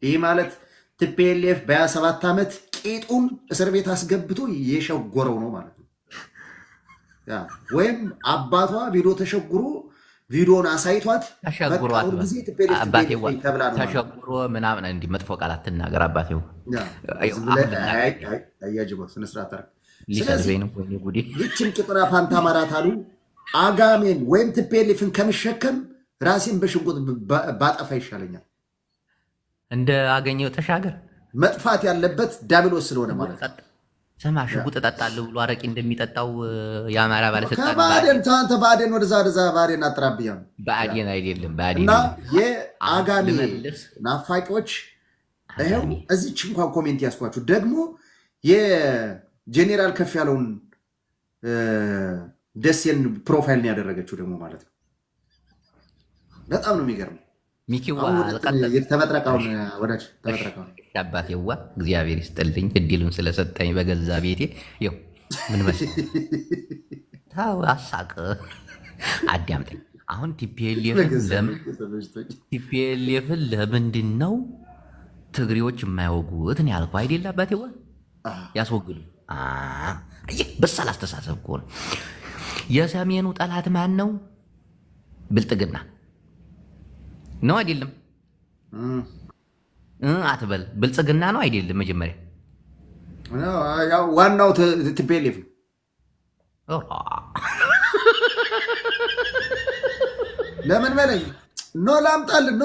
ይህ ማለት ቲፒኤልኤፍ በ27 ዓመት ቄጡን እስር ቤት አስገብቶ የሸጎረው ነው ማለት ነው። ወይም አባቷ ቪዲዮ ተሸጉሮ ቪዲዮን አሳይቷት ተሸጉሮ ምናምን እንዲህ መጥፎ ቃላት ትናገር አባቴው ይችን ቅጥራ ፋንታ ማራት አሉ። አጋሜን ወይም ቲፒኤልኤፍን ከምሸከም ራሴን በሽጉጥ ባጠፋ ይሻለኛል። እንደ አገኘው ተሻገር መጥፋት ያለበት ዳብሎስ ስለሆነ ማለት ነው። ሰማ ሽጉጥ እጠጣለሁ ብሎ አረቂ እንደሚጠጣው የአማራ ባለስልጣን ብአዴን ወደዛ ብአዴን አጥራብያ ብአዴን አይደለም ብአዴን እና የአጋሜ ናፋቂዎች ይኸው እዚች እንኳን ኮሜንት ያስኳችሁ ደግሞ የጄኔራል ከፍ ያለውን ደሴን ፕሮፋይል ነው ያደረገችው ደግሞ ማለት ነው። በጣም ነው የሚገርመው። ሚኪዋ ተመጥረቃውን ወዳጅ ተመጥረቃውን አባቴዋ እግዚአብሔር ይስጥልኝ እድሉን ስለሰጠኝ በገዛ ቤቴ። ይኸው ምን መሰለህ ታው አሳቅ አዳምጠኝ። አሁን ቲፒኤልኤፍን ለምንድን ነው ትግሬዎች የማያወጉት ነው ያልኩህ አይደል አባቴዋ? ያስወግዱ። በሳል አስተሳሰብ እኮ ነው። የሰሜኑ ጠላት ማን ነው? ብልጥግና ነው አይደለም? አትበል። ብልጽግና ነው አይደለም? መጀመሪያ ዋናው ቲፒኤልኤፍ ለምን በለኝ። ኖ ላምጣልህ። ኖ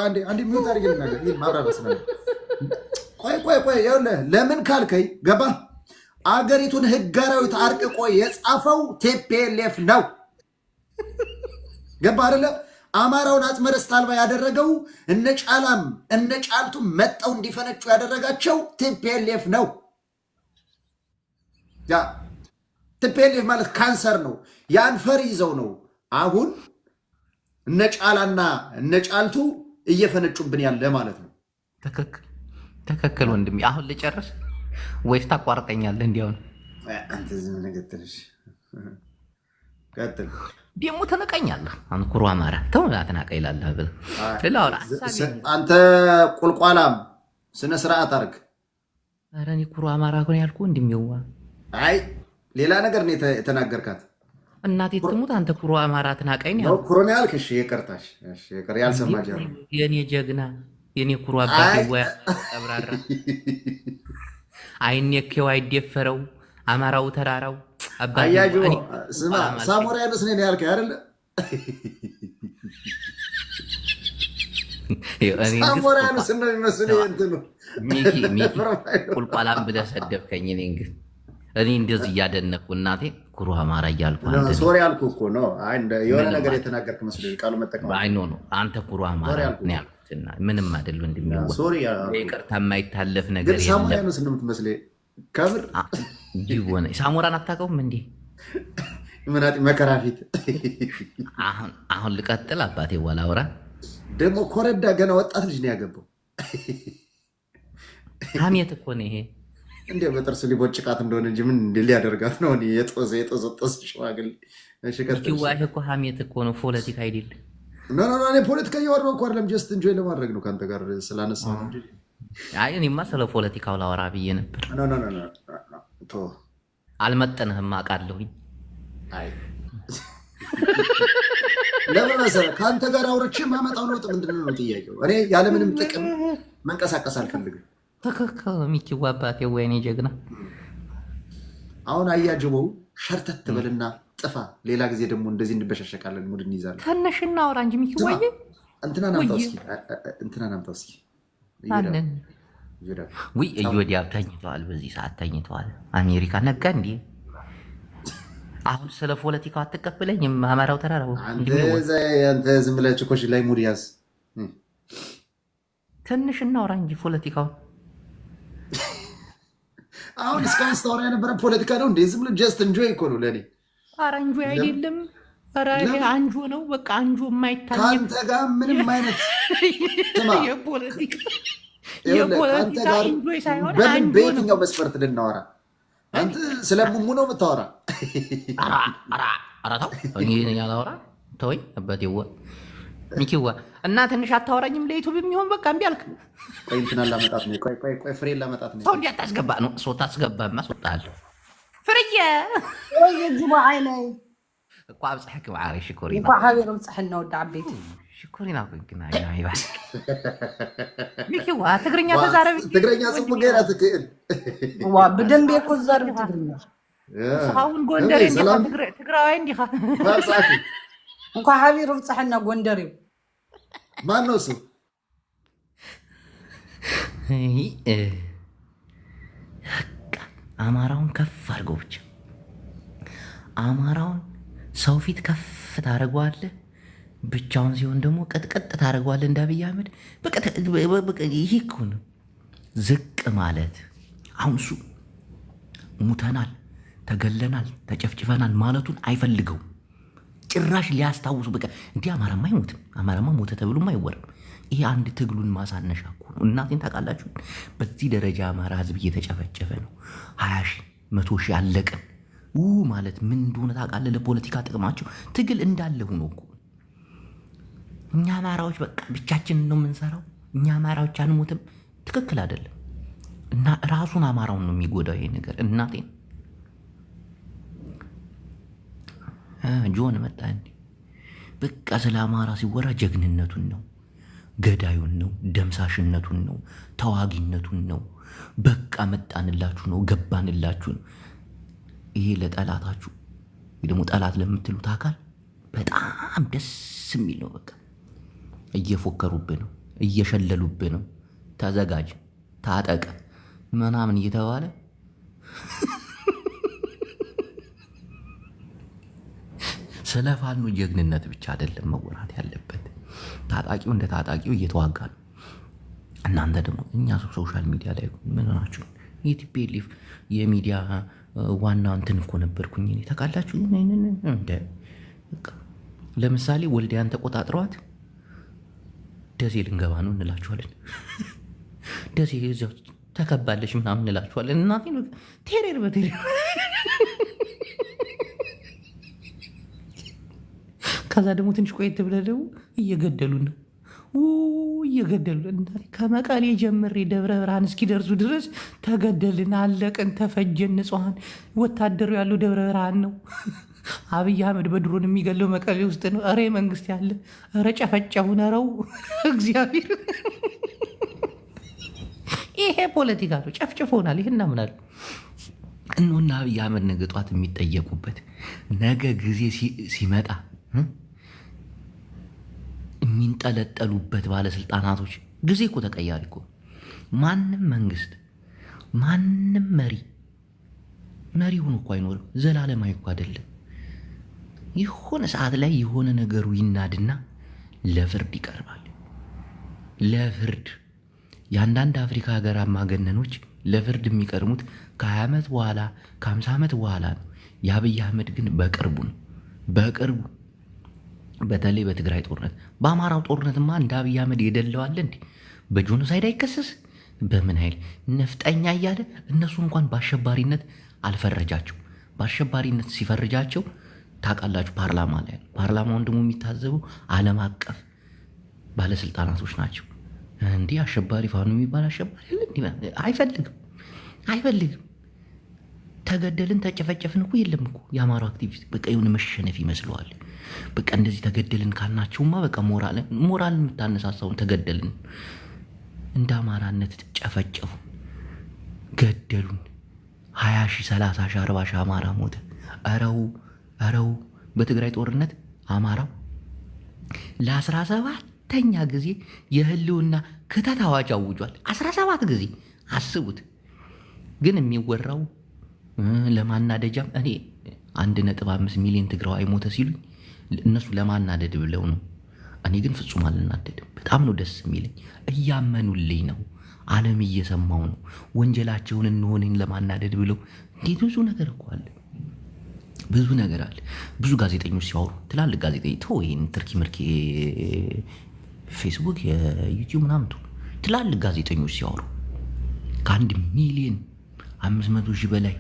አንዴ ሚዩት አድርጌልህ ነገር ይህ ማብራሪያ ስለ ቆይ ይኸውልህ ለምን ካልከኝ ገባ። አገሪቱን ህግ አራዊት አርቅቆ የጻፈው ቲፒኤልኤፍ ነው። ገባ አይደለ? አማራውን አጽመ ርስት አልባ ያደረገው እነ ጫላም እነ ጫልቱ መጠው እንዲፈነጩ ያደረጋቸው ቲፒኤልኤፍ ነው። ያ ቲፒኤልኤፍ ማለት ካንሰር ነው። ያን ፈር ይዘው ነው አሁን እነ ጫላና እነ ጫልቱ እየፈነጩብን ያለ ማለት ነው። ትክክል ወንድሜ። አሁን ልጨርስ ወይስ ታቋርጠኛለህ? እንዲያው አንተ ዝም ነገር ትንሽ ቀጥል። ደግሞ ተነቀኛለህ። አንተ ኩሩ አማራ ተው አትናቀ ይላል ብለህ አንተ ቁልቋላም ስነ ስርዓት አድርግ። ኧረ እኔ ኩሩ አማራ እኮ ነው ያልኩህ እንደሚዋ። አይ ሌላ ነገር ነው የተናገርካት። እናቴ ትሙት አንተ ኩሩ አማራ ትናቀኝ ነው ኩሩ ነው ያልክ። እሺ ይቅርታሽ። እሺ ይቅር ያልሰማ ጀራ የኔ ጀግና የኔ ኩሩ አባቴ ወይ አብራራ አይኔከው አይደፈረው አማራው ተራራው አባቴ አያጆ ስማ ሳሞራ ያለስኔ ነው ያልከኝ አይደለ? ሳሞራ ያለስኔ ነው የሚመስል እንትኑ ሚኪ ቁልቋላም ብለህ ሰደብከኝ። እኔ እንደዚህ እያደነኩ እናቴ ኩሩ አማራ እያልኩ አንተ ሶሪ አልኩ እኮ ነው። የሆነ ነገር የተናገርክ መስሎኝ ቃሉ መጠቀም አይ ኖ አንተ ኩሩ አማራ ነው ያልኩትና ምንም አይደል እንደሚያወራ ሶሪ ይቅርታ የማይታለፍ ነገር የለም። ሳሞራ ያለስኔ ነው የምትመስለኝ ከብር ይወነ ሳሞራን አታውቀውም እንዴ? ምናጥ መከራፊት አሁን ልቀጥል አባቴ ወላውራ ደግሞ ኮረዳ ገና ወጣት ልጅ ነው ያገባው። ሀሜት እኮ ነው ይሄ። እንዴ በጥርስ ሊቦጭቃት እንደሆነ እንጂ ምን ሊያደርጋት ነው? የጦዘ ሽማግሌ ሽዋሽ እኮ ሀሜት እኮ ነው፣ ፖለቲካ አይደል? እኔ ፖለቲካ እያወራሁ እኮ አይደለም፣ ጀስት እንጆይ ለማድረግ ነው ከአንተ ጋር ስላነሳ ነው እንጂ። አይ እኔማ ስለ ፖለቲካው ላወራ ብዬ ነበር። አልመጠንህም አውቃለሁኝ። ለምን መሰለህ ከአንተ ጋር አውርቼ የማመጣው ለውጥ ምንድን ነው ጥያቄው? እኔ ያለምንም ጥቅም መንቀሳቀስ አልፈልግም። ትክክል ሚኪዋ አባቴ ወይኔ ጀግና። አሁን አያጅበው ሸርተት ትበልና ጥፋ። ሌላ ጊዜ ደግሞ እንደዚህ እንበሻሸቃለን፣ ሙድ እንይዛለን። ተነሽ እናውራ እንጂ ሚኪዋዬ። እንትናን አምጣው እስኪ ውይ እዮዲያ ተኝተዋል፣ በዚህ ሰዓት ተኝተዋል። አሜሪካ ነጋ እንዲ። አሁን ስለ ፖለቲካው አትቀበለኝም? አማራው ተራራው አንተ ዝም ብለህ ችኮሽ ላይ ሙድ ያዝ። ትንሽ እናውራ እንጂ ፖለቲካውን። አሁን እስካሁን ስታወራ የነበረ ፖለቲካ ነው እንዴ? ዝም ብለህ ጀስት እንጆይ እኮ ነው ለኔ። ኧረ እንጆይ አይደለም፣ ኧረ አንጆ ነው በቃ። አንጆ የማይታየም ከአንተ ጋር ምንም አይነት የፖለቲካ እንጆይ ሳይሆን በምን በየትኛው መስፈርት ልናወራ? አንተ ስለሙሙ ነው የምታወራ? ኧረ ተው እኔ ያላወራ ተወኝ አባቴዋ ሚኪዋ። እና ትንሽ አታወራኝም? ለዩቱብ የሚሆን በቃ እምቢ አልክ። ቆይ እንትን ላመጣት ነው። ቆይ ፍሬ ላመጣት ነው። ሰው እንዲያታስገባ ነው። ሰው ታስገባማ አስወጣለሁ። ፍርዬ የጅባ ዓይነይ እኮ አብፅሕክ በዓሪ ሽኮሪና እኳ ሃቢር ብፅሕና ወዲ ዓበይቲ ሽኮሪና ኮይንክና ይባል ሚኪዋ ትግርኛ ተዛረቢ። ትግርኛ ጽሙ ገይራ ትክእል ዋ ብደንብ እኮ ዘርብ ትግርኛ አሁን ጎንደር እንዲኻ ትግራዋይ እንዲኻ ባብፃኪ እንኳ ሃቢር ብፅሕና ጎንደር እዩ። ማን ነው እሱ? አማራውን ከፍ አድርገው ብቻ አማራውን ሰው ፊት ከፍ ታደርገዋለህ፣ ብቻውን ሲሆን ደግሞ ቀጥቀጥ ታደርገዋለህ። እንደ አብይ አህመድ በቃ ይሄ እኮ ነው ዝቅ ማለት አሁን እሱ ሙተናል፣ ተገለናል፣ ተጨፍጭፈናል ማለቱን አይፈልገው ጭራሽ ሊያስታውሱ በቃ እንዲህ አማራማ አይሞትም፣ አማራማ ሞተ ተብሎም አይወርም። ይሄ አንድ ትግሉን ማሳነሻ እኮ ነው። እናቴን ታውቃላችሁ፣ በዚህ ደረጃ አማራ ህዝብ እየተጨፈጨፈ ነው። 20 ሺህ 100 ሺህ አለቀን ማለት ምን እንደሆነ ታውቃለህ? ለፖለቲካ ጥቅማቸው ትግል እንዳለ ሆኖ እኮ እኛ አማራዎች በቃ ብቻችንን ነው የምንሰራው፣ እኛ አማራዎች አንሞትም። ትክክል አይደለም። እና ራሱን አማራውን ነው የሚጎዳው ይሄ ነገር። እናቴን ጆን መጣ እንዲ በቃ ስለ አማራ ሲወራ ጀግንነቱን ነው፣ ገዳዩን ነው፣ ደምሳሽነቱን ነው፣ ተዋጊነቱን ነው። በቃ መጣንላችሁ ነው፣ ገባንላችሁ ነው። ይሄ ለጠላታችሁ ወይ ደግሞ ጠላት ለምትሉት አካል በጣም ደስ የሚል ነው። በቃ እየፎከሩብህ ነው፣ እየሸለሉብህ ነው። ተዘጋጅ፣ ታጠቅ ምናምን እየተባለ ስለ ፋኖ ጀግንነት ብቻ አይደለም መወራት ያለበት። ታጣቂው እንደ ታጣቂው እየተዋጋ ነው። እናንተ ደግሞ እኛ ሶሻል ሚዲያ ላይ ምን ሆናችሁ? የቲፒኤልኤፍ የሚዲያ ዋና እንትን እኮ ነበርኩኝ እኔ ታውቃላችሁ። ለምሳሌ ወልዲያን ተቆጣጥረዋት ደሴ ልንገባ ነው እንላችኋለን። ደሴ እዚያው ተከባለች ምናምን እንላችኋለን። እናቴ ቴሬር በቴሬር ከዛ ደግሞ ትንሽ ቆየት ብለህ ደግሞ እየገደሉን ነው እየገደሉን። እናቴ ከመቀሌ ጀምሬ ደብረ ብርሃን እስኪደርሱ ድረስ ተገደልን፣ አለቅን፣ ተፈጀን። ንጹሐን ወታደሩ ያለው ደብረ ብርሃን ነው። አብይ አህመድ በድሮን የሚገለው መቀሌ ውስጥ ነው። ኧረ መንግስት ያለ ኧረ ጨፈጨፉን። ኧረው እግዚአብሔር ይሄ ፖለቲካ ነው። ጨፍጭፎናል። ይህ እናምናል። እኖና አብይ አህመድ ነገ ጧት የሚጠየቁበት ነገ ጊዜ ሲመጣ የሚንጠለጠሉበት ባለስልጣናቶች ጊዜ እኮ ተቀያሪ እኮ። ማንም መንግስት ማንም መሪ ሆኖ እኮ አይኖርም። ዘላለማዊ እኮ አይደለም። የሆነ ሰዓት ላይ የሆነ ነገሩ ይናድና ለፍርድ ይቀርባል። ለፍርድ የአንዳንድ አፍሪካ ሀገር አምባገነኖች ለፍርድ የሚቀርሙት ከ20 ዓመት በኋላ ከ50 ዓመት በኋላ ነው። የአብይ አህመድ ግን በቅርቡ ነው። በቅርቡ በተለይ በትግራይ ጦርነት፣ በአማራው ጦርነትማ እንደ አብይ አህመድ የደለዋለ እንዴ? በጆኖሳይድ አይከሰስ በምን ኃይል ነፍጠኛ እያለ እነሱ እንኳን በአሸባሪነት አልፈረጃቸው። በአሸባሪነት ሲፈርጃቸው ታውቃላችሁ ፓርላማ ላይ ነው። ፓርላማውን ደግሞ የሚታዘቡ ዓለም አቀፍ ባለስልጣናቶች ናቸው። እንዲህ አሸባሪ ፋኖ የሚባል አሸባሪ አይፈልግም። ተገደልን ተጨፈጨፍን እኮ የለም እኮ የአማራው አክቲቪስት በቃ የሆነ መሸነፍ ይመስለዋል። በቃ እንደዚህ ተገደልን ካልናቸውማ በቃ ሞራልን የምታነሳሳውን ተገደልን፣ እንደ አማራነት ጨፈጨፉ፣ ገደሉን። 20 ሺህ 30 ሺህ 40 ሺህ አማራ ሞተ። እረው በትግራይ ጦርነት አማራው ለ17ኛ ጊዜ የህልውና ክተት አዋጅ አውጇል። 17 ጊዜ አስቡት። ግን የሚወራው ለማናደጃም እኔ 1.5 ሚሊዮን ትግራዋይ ሞተ ሲሉኝ እነሱ ለማናደድ ብለው ነው። እኔ ግን ፍጹም አልናደድም። በጣም ነው ደስ የሚለኝ። እያመኑልኝ ነው። ዓለም እየሰማው ነው። ወንጀላቸውን እንሆንን ለማናደድ ብለው እንዴት ብዙ ነገር እኮ አለ። ብዙ ነገር አለ። ብዙ ጋዜጠኞች ሲያወሩ ትላልቅ ጋዜጠኞች ይህን ትርኪ ምርኪ ፌስቡክ የዩቲዩብ ምናምን ትላልቅ ጋዜጠኞች ሲያወሩ ከ1 ሚሊዮን 500 ሺህ በላይ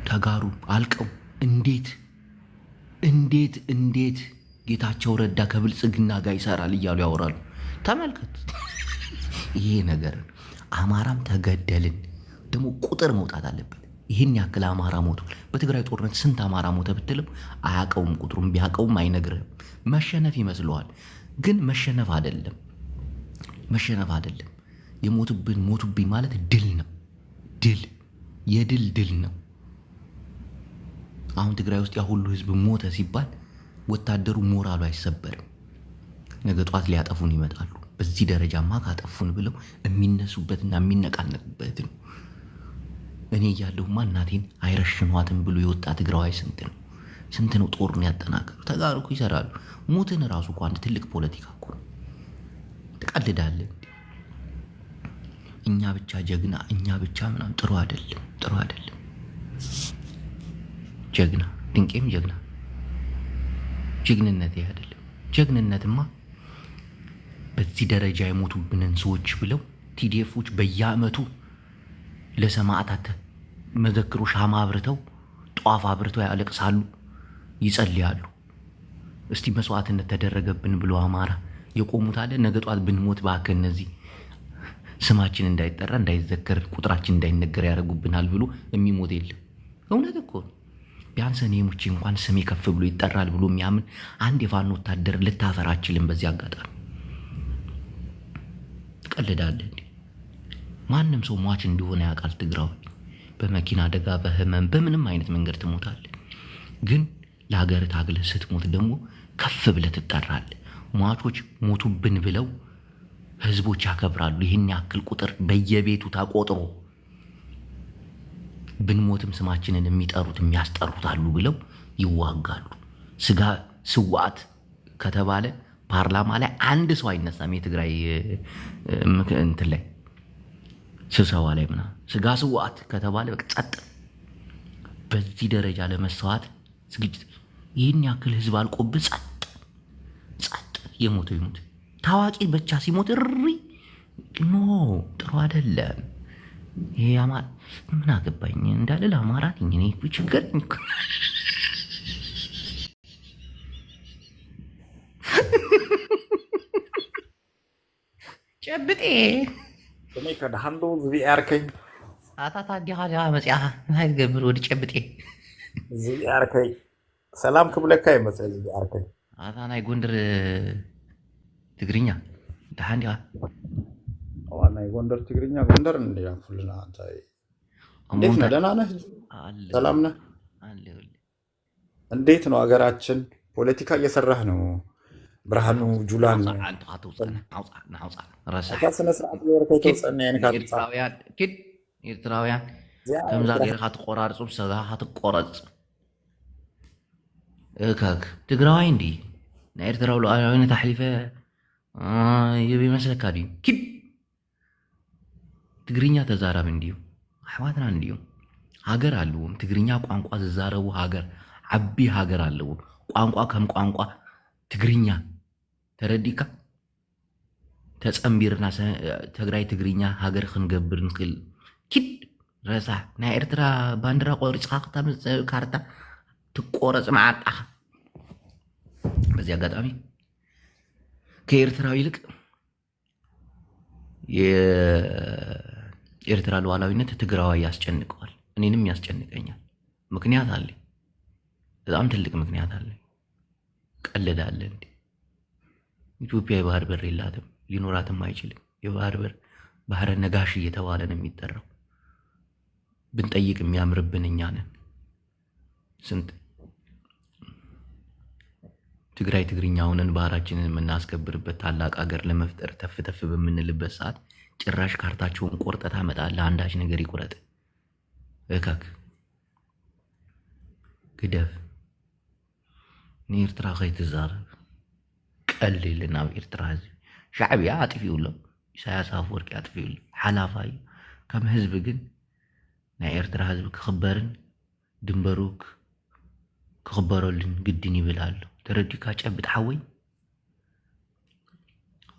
ተጋሩ አልቀው እንዴት ጌታቸው ረዳ ከብልጽግና ጋር ይሰራል እያሉ ያወራሉ። ተመልከት። ይሄ ነገር አማራም ተገደልን ደግሞ ቁጥር መውጣት አለበት። ይህን ያክል አማራ ሞቱ። በትግራይ ጦርነት ስንት አማራ ሞተ ብትልም አያውቀውም። ቁጥሩም ቢያውቀውም አይነግርህም። መሸነፍ ይመስለዋል። ግን መሸነፍ አይደለም። ሞቱብኝ ማለት ድል ነው። የድል ነው። አሁን ትግራይ ውስጥ ያ ሁሉ ህዝብ ሞተ ሲባል ወታደሩ ሞራሉ አይሰበርም። ነገ ጧት ሊያጠፉን ይመጣሉ። በዚህ ደረጃማ ካጠፉን ብለው የሚነሱበትና የሚነቃነቁበት ነው። እኔ እያለሁማ እናቴን አይረሽኗትም ብሎ የወጣ ትግራዋይ ስንት ነው ጦርን ያጠናቀሩ። ተጋርኩ ይሰራሉ። ሞትን ራሱ እኮ አንድ ትልቅ ፖለቲካ እኮ ነው። ትቀልዳለህ። እኛ ብቻ ጀግና እኛ ብቻ ምናምን ጥሩ አይደለም። ጀግና ድንቄም ጀግና ጀግንነት አይደለም። ጀግንነትማ በዚህ ደረጃ የሞቱብንን ሰዎች ብለው ቲዲኤፎች በየአመቱ ለሰማዕታት መዘክሩ ሻማ አብርተው ጧፍ አብርተው ያለቅሳሉ፣ ይጸልያሉ። እስቲ መስዋዕትነት ተደረገብን ብሎ አማራ የቆሙት አለ። ነገ ጧት ብንሞት እባክህ እነዚህ ስማችን እንዳይጠራ እንዳይዘከር ቁጥራችን እንዳይነገር ያደርጉብናል ብሎ የሚሞት የለም። እውነት እኮ ቢያንስ እኔ ሙቼ እንኳን ስሜ ከፍ ብሎ ይጠራል ብሎ የሚያምን አንድ የፋኖ ወታደር ልታፈራ አችልም። በዚህ አጋጣሚ ትቀልዳለህ እንዴ? ማንም ሰው ሟች እንደሆነ ያውቃል። ትግራዊ በመኪና አደጋ፣ በህመም፣ በምንም አይነት መንገድ ትሞታለህ። ግን ለሀገር ታግለህ ስትሞት ደግሞ ከፍ ብለህ ትጠራለህ። ሟቾች ሞቱብን ብለው ህዝቦች ያከብራሉ። ይህን ያክል ቁጥር በየቤቱ ተቆጥሮ ብንሞትም ስማችንን የሚጠሩት የሚያስጠሩት አሉ ብለው ይዋጋሉ። ስጋ ስዋዕት ከተባለ ፓርላማ ላይ አንድ ሰው አይነሳም። የትግራይ እንትን ላይ ስብሰባ ላይ ምናምን ስጋ ስዋዕት ከተባለ በቃ ጸጥ። በዚህ ደረጃ ለመስዋዕት ዝግጅት ይህን ያክል ህዝብ አልቆብህ ጸጥ። የሞተው ይሞት። ታዋቂ ብቻ ሲሞት እሪ ኖ ጥሩ አይደለም። ይሄ አማራ ምን አገባኝ እንዳልል አማራ ነኝ እኔ ችግር ጨብጤ እኔ ከዳንዶ ዝቢያርከኝ አታታ ዲሃ መጽያ ናይ ገብር ወዲ ጨብጤ ዝቢያርከኝ ሰላም ክብለካ ይመጽ ዝቢያርከኝ አታ ናይ ጎንደር ትግርኛ ዳሃንዲያ ዋና የጎንደር ትግርኛ ጎንደር እንደያፍልና አንታይ እንዴት ነህ? ደህና ነህ? ሰላም ነህ? እንዴት ነው ሀገራችን? ፖለቲካ እየሰራህ ነው? ብርሃኑ ጁላን ኤርትራውያን ከምዛ ገይርካ ትቆራርፁ ሰጋ ትቆረፅ እካክ ትግራዋይ እንዲ ናይ ኤርትራ ሉዓላዊነት ኣሕሊፈ ይመስለካ ድዩ? ኪድ ትግርኛ ተዛራቢ እንዲዩ ኣሕዋትና እንዲዩ ሃገር ኣለዎም ትግርኛ ቋንቋ ዝዛረቡ ሃገር ዓቢ ሃገር ኣለዎም። ቋንቋ ከም ቋንቋ ትግርኛ ተረዲካ ተጸምቢርና ትግራይ ትግርኛ ሃገር ክንገብር ንክእል ኪድ ረሳሕ ናይ ኤርትራ ባንዲራ ቆሪፅካ ክተምፅእ ካርታ ትቆረፅ መዓጣኻ። በዚህ አጋጣሚ ከኤርትራው ይልቅ የኤርትራ ሉዓላዊነት ትግራዋይ ያስጨንቀዋል፣ እኔንም ያስጨንቀኛል። ምክንያት አለ፣ በጣም ትልቅ ምክንያት አለ። ቀልዳለ እንዴ? ኢትዮጵያ የባህር በር የላትም፣ ሊኖራትም አይችልም። የባህር በር ባህረ ነጋሽ እየተባለ ነው የሚጠራው። ብንጠይቅ የሚያምርብን እኛ ነን። ስንት ትግራይ ትግርኛ ሆነን ባህራችንን የምናስከብርበት ታላቅ ሀገር ለመፍጠር ተፍ ተፍ በምንልበት ሰዓት ጭራሽ ካርታቸውን ቆርጠህ ታመጣለህ። አንዳች ነገር ይቁረጥ እካክ ግደፍ ንኤርትራ ከይትዛረብ ቀሊልና ኤርትራ ህዝብ ሻዕብያ አጥፊኡሎ ኢሳያስ አፈወርቂ አጥፊኡሎ ሓላፋ እዩ። ከም ህዝቢ ግን ናይ ኤርትራ ህዝቢ ክኽበርን ድንበሩ ክኽበረሉን ግድን ይብል ኣሎ። ተረዲካ ጨብጥ ሓወይ።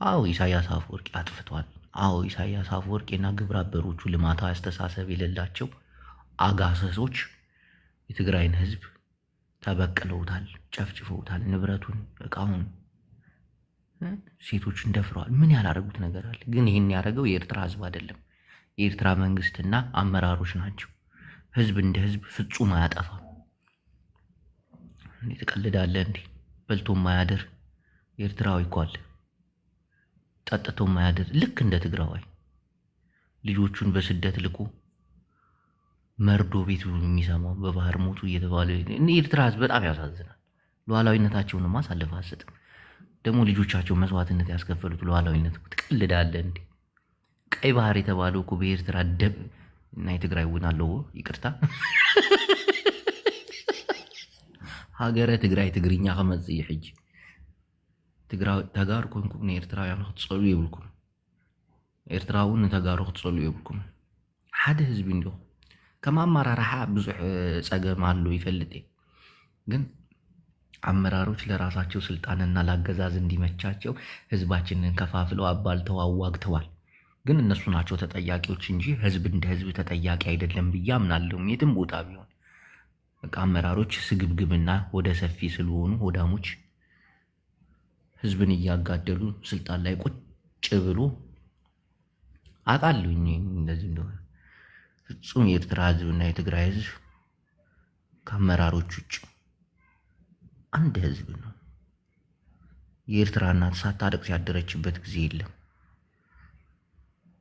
አዎ ኢሳያስ አፈወርቂ አጥፍቷል። አዎ ኢሳያስ አፈወርቂና ግብረ አበሮቹ ልማታዊ አስተሳሰብ የሌላቸው አጋሰሶች የትግራይን ህዝብ ተበቅለውታል፣ ጨፍጭፈውታል። ንብረቱን፣ እቃውን፣ ሴቶችን ደፍረዋል። ምን ያላረጉት ነገር አለ? ግን ይህን ያደረገው የኤርትራ ህዝብ አይደለም፣ የኤርትራ መንግስትና አመራሮች ናቸው። ህዝብ እንደ ህዝብ ፍጹም አያጠፋም። እንዴ ትቀልዳለህ እንዴ? በልቶ ማያድር ኤርትራዊ እኮ አለ፣ ጠጥቶ ማያድር ልክ እንደ ትግራዋይ ልጆቹን በስደት ልኮ መርዶ ቤቱ የሚሰማው በባህር ሞቱ እየተባለ የኤርትራ ህዝብ በጣም ያሳዝናል። ሉዓላዊነታቸውንም አሳልፈው አትሰጥም። ደግሞ ልጆቻቸው መስዋዕትነት ያስከፈሉት ሉዓላዊነት ትቀልዳለህ እንዴ? ቀይ ባህር የተባለው እኮ በኤርትራ ደም እና የትግራይ ውን አለው። ይቅርታ ሃገረ ትግራይ ትግርኛ ከመጽእ ሕጂ ትግራይ ተጋር ኮንኩም ንኤርትራውያን ክትጸልዩ ይብልኩም። ኤርትራውን ተጋሩ ክትጸሉ የብኩም ሓደ ህዝቢ እንዲሁ ከማማራራሓ ብዙሕ ጸገም አሉ ይፈልጥ ግን አመራሮች ለራሳቸው ስልጣንና ለአገዛዝ እንዲመቻቸው ህዝባችንን ከፋፍለው አባልተው አዋግተዋል። ግን እነሱ ናቸው ተጠያቂዎች እንጂ ህዝብ እንደ ህዝብ ተጠያቂ አይደለም ብዬ አምናለሁ። የትም ቦታ ቢሆን በቃ አመራሮች ስግብግብና ወደ ሰፊ ስለሆኑ ሆዳሞች ህዝብን እያጋደሉ ስልጣን ላይ ቁጭ ብሎ አውቃለሁኝ እንደዚህ እንደሆነ። ፍጹም የኤርትራ ህዝብና የትግራይ ህዝብ ከአመራሮች ውጭ አንድ ህዝብ ነው። የኤርትራ እናት ሳታለቅስ ያደረችበት ጊዜ የለም።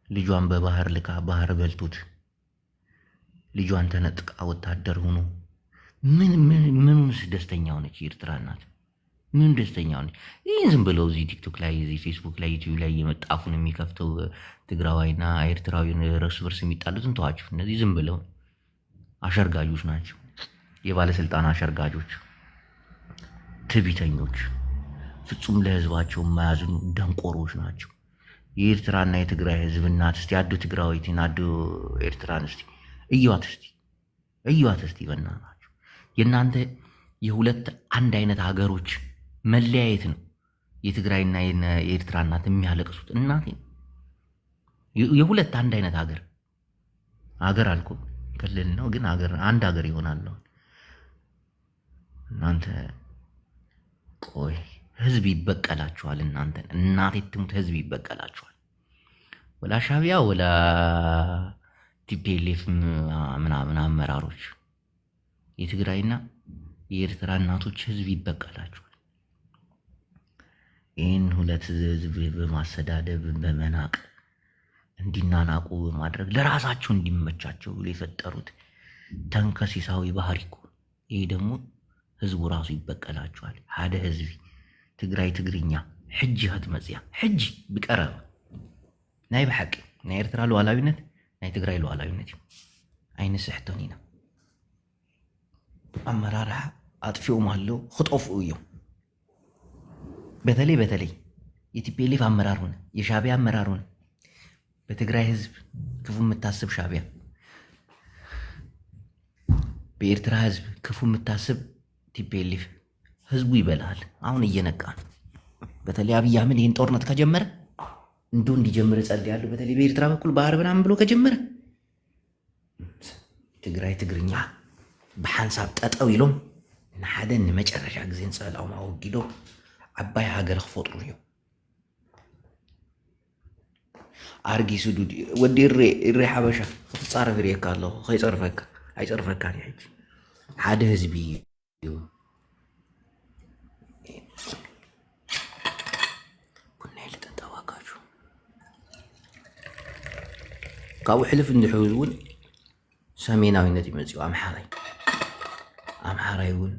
ልጇን በባህር ልካ ባህር በልቶት ልጇን ተነጥቃ ወታደር ሆኖ ምኑንስ ደስተኛ ሆነች የኤርትራ እናት? ምን ደስተኛ ሆነች? ይህ ዝም ብለው እዚህ ቲክቶክ ላይ እዚህ ፌስቡክ ላይ ዩቲዩብ ላይ የመጣፉን የሚከፍተው ትግራዋይና ኤርትራዊን እርስ በርስ የሚጣሉትን ተዋቸው። እነዚህ ዝም ብለው አሸርጋጆች ናቸው። የባለስልጣን አሸርጋጆች፣ ትዕቢተኞች፣ ፍጹም ለህዝባቸው የማያዝኑ ደንቆሮች ናቸው። የኤርትራና የትግራይ ህዝብ እናት እስቲ አዱ ትግራዊትን አዱ ኤርትራን እስቲ እዩዋት እስቲ በእናታችሁ። የእናንተ የሁለት አንድ አይነት ሀገሮች መለያየት ነው የትግራይና የኤርትራ እናት የሚያለቅሱት። እናቴ የሁለት አንድ አይነት ሀገር አልኩ ክልል ነው ግን አንድ ሀገር ይሆናል። እናንተ ቆይ ህዝብ ይበቀላችኋል። እናንተን እናቴ ትሙት ህዝብ ይበቀላችኋል። ወላ ሻቢያ ወላ ቲፒኤልኤፍ ምናምን አመራሮች፣ የትግራይና የኤርትራ እናቶች ህዝብ ይበቀላችኋል። ይህን ሁለት ህዝብ በማሰዳደብ በመናቅ እንዲናናቁ በማድረግ ለራሳቸው እንዲመቻቸው የፈጠሩት ተንከሲሳዊ ባህሪ እኮ። ይህ ደግሞ ህዝቡ ራሱ ይበቀላችኋል። ሓደ ህዝቢ ትግራይ ትግርኛ ሕጂ ክትመፅያ ሕጂ ብቀረባ ናይ ብሓቂ ናይ ኤርትራ ሉዓላዊነት ናይ ትግራይ ሉዓላዊነት እዩ። ኣይንስሕቶን ኢና። አመራርሓ አጥፊኦም አለው ክጠፍኡ እዮም። በተለይ የቲፒኤልኤፍ አመራር ሆነ የሻቢያ አመራር ሆነ በትግራይ ህዝብ ክፉ የምታስብ ሻቢያ፣ በኤርትራ ህዝብ ክፉ የምታስብ ቲፒኤልኤፍ ህዝቡ ይበላል። አሁን እየነቃ ነው። በተለይ አብይ አህመድ ይህን ጦርነት ከጀመረ እንዲጀምር እጸልያለሁ። በተለይ በኤርትራ በኩል ባህር ምናምን ብሎ ከጀመረ ትግራይ ትግርኛ ብሓንሳብ ጠጠው ኢሎም ንሓደ ንመጨረሻ ጊዜ ንፀላኦም አወጊዶም ዓባይ ሃገር ክፈጥሩ እዮም። አርጊሱ ዱድ ወዲ እሬ ሓበሻ ክትፃረፍ ይርየካ ኣለኹ። ከይፀርፈካ ኣይፀርፈካ ሕጂ ሓደ ህዝቢ እዩ። ቡና የለጠጣዋካችሁ ካብኡ ሕልፍ እንድሕዝ እውን ሰሜናዊነት ይመፅኡ። አምሓራይ እውን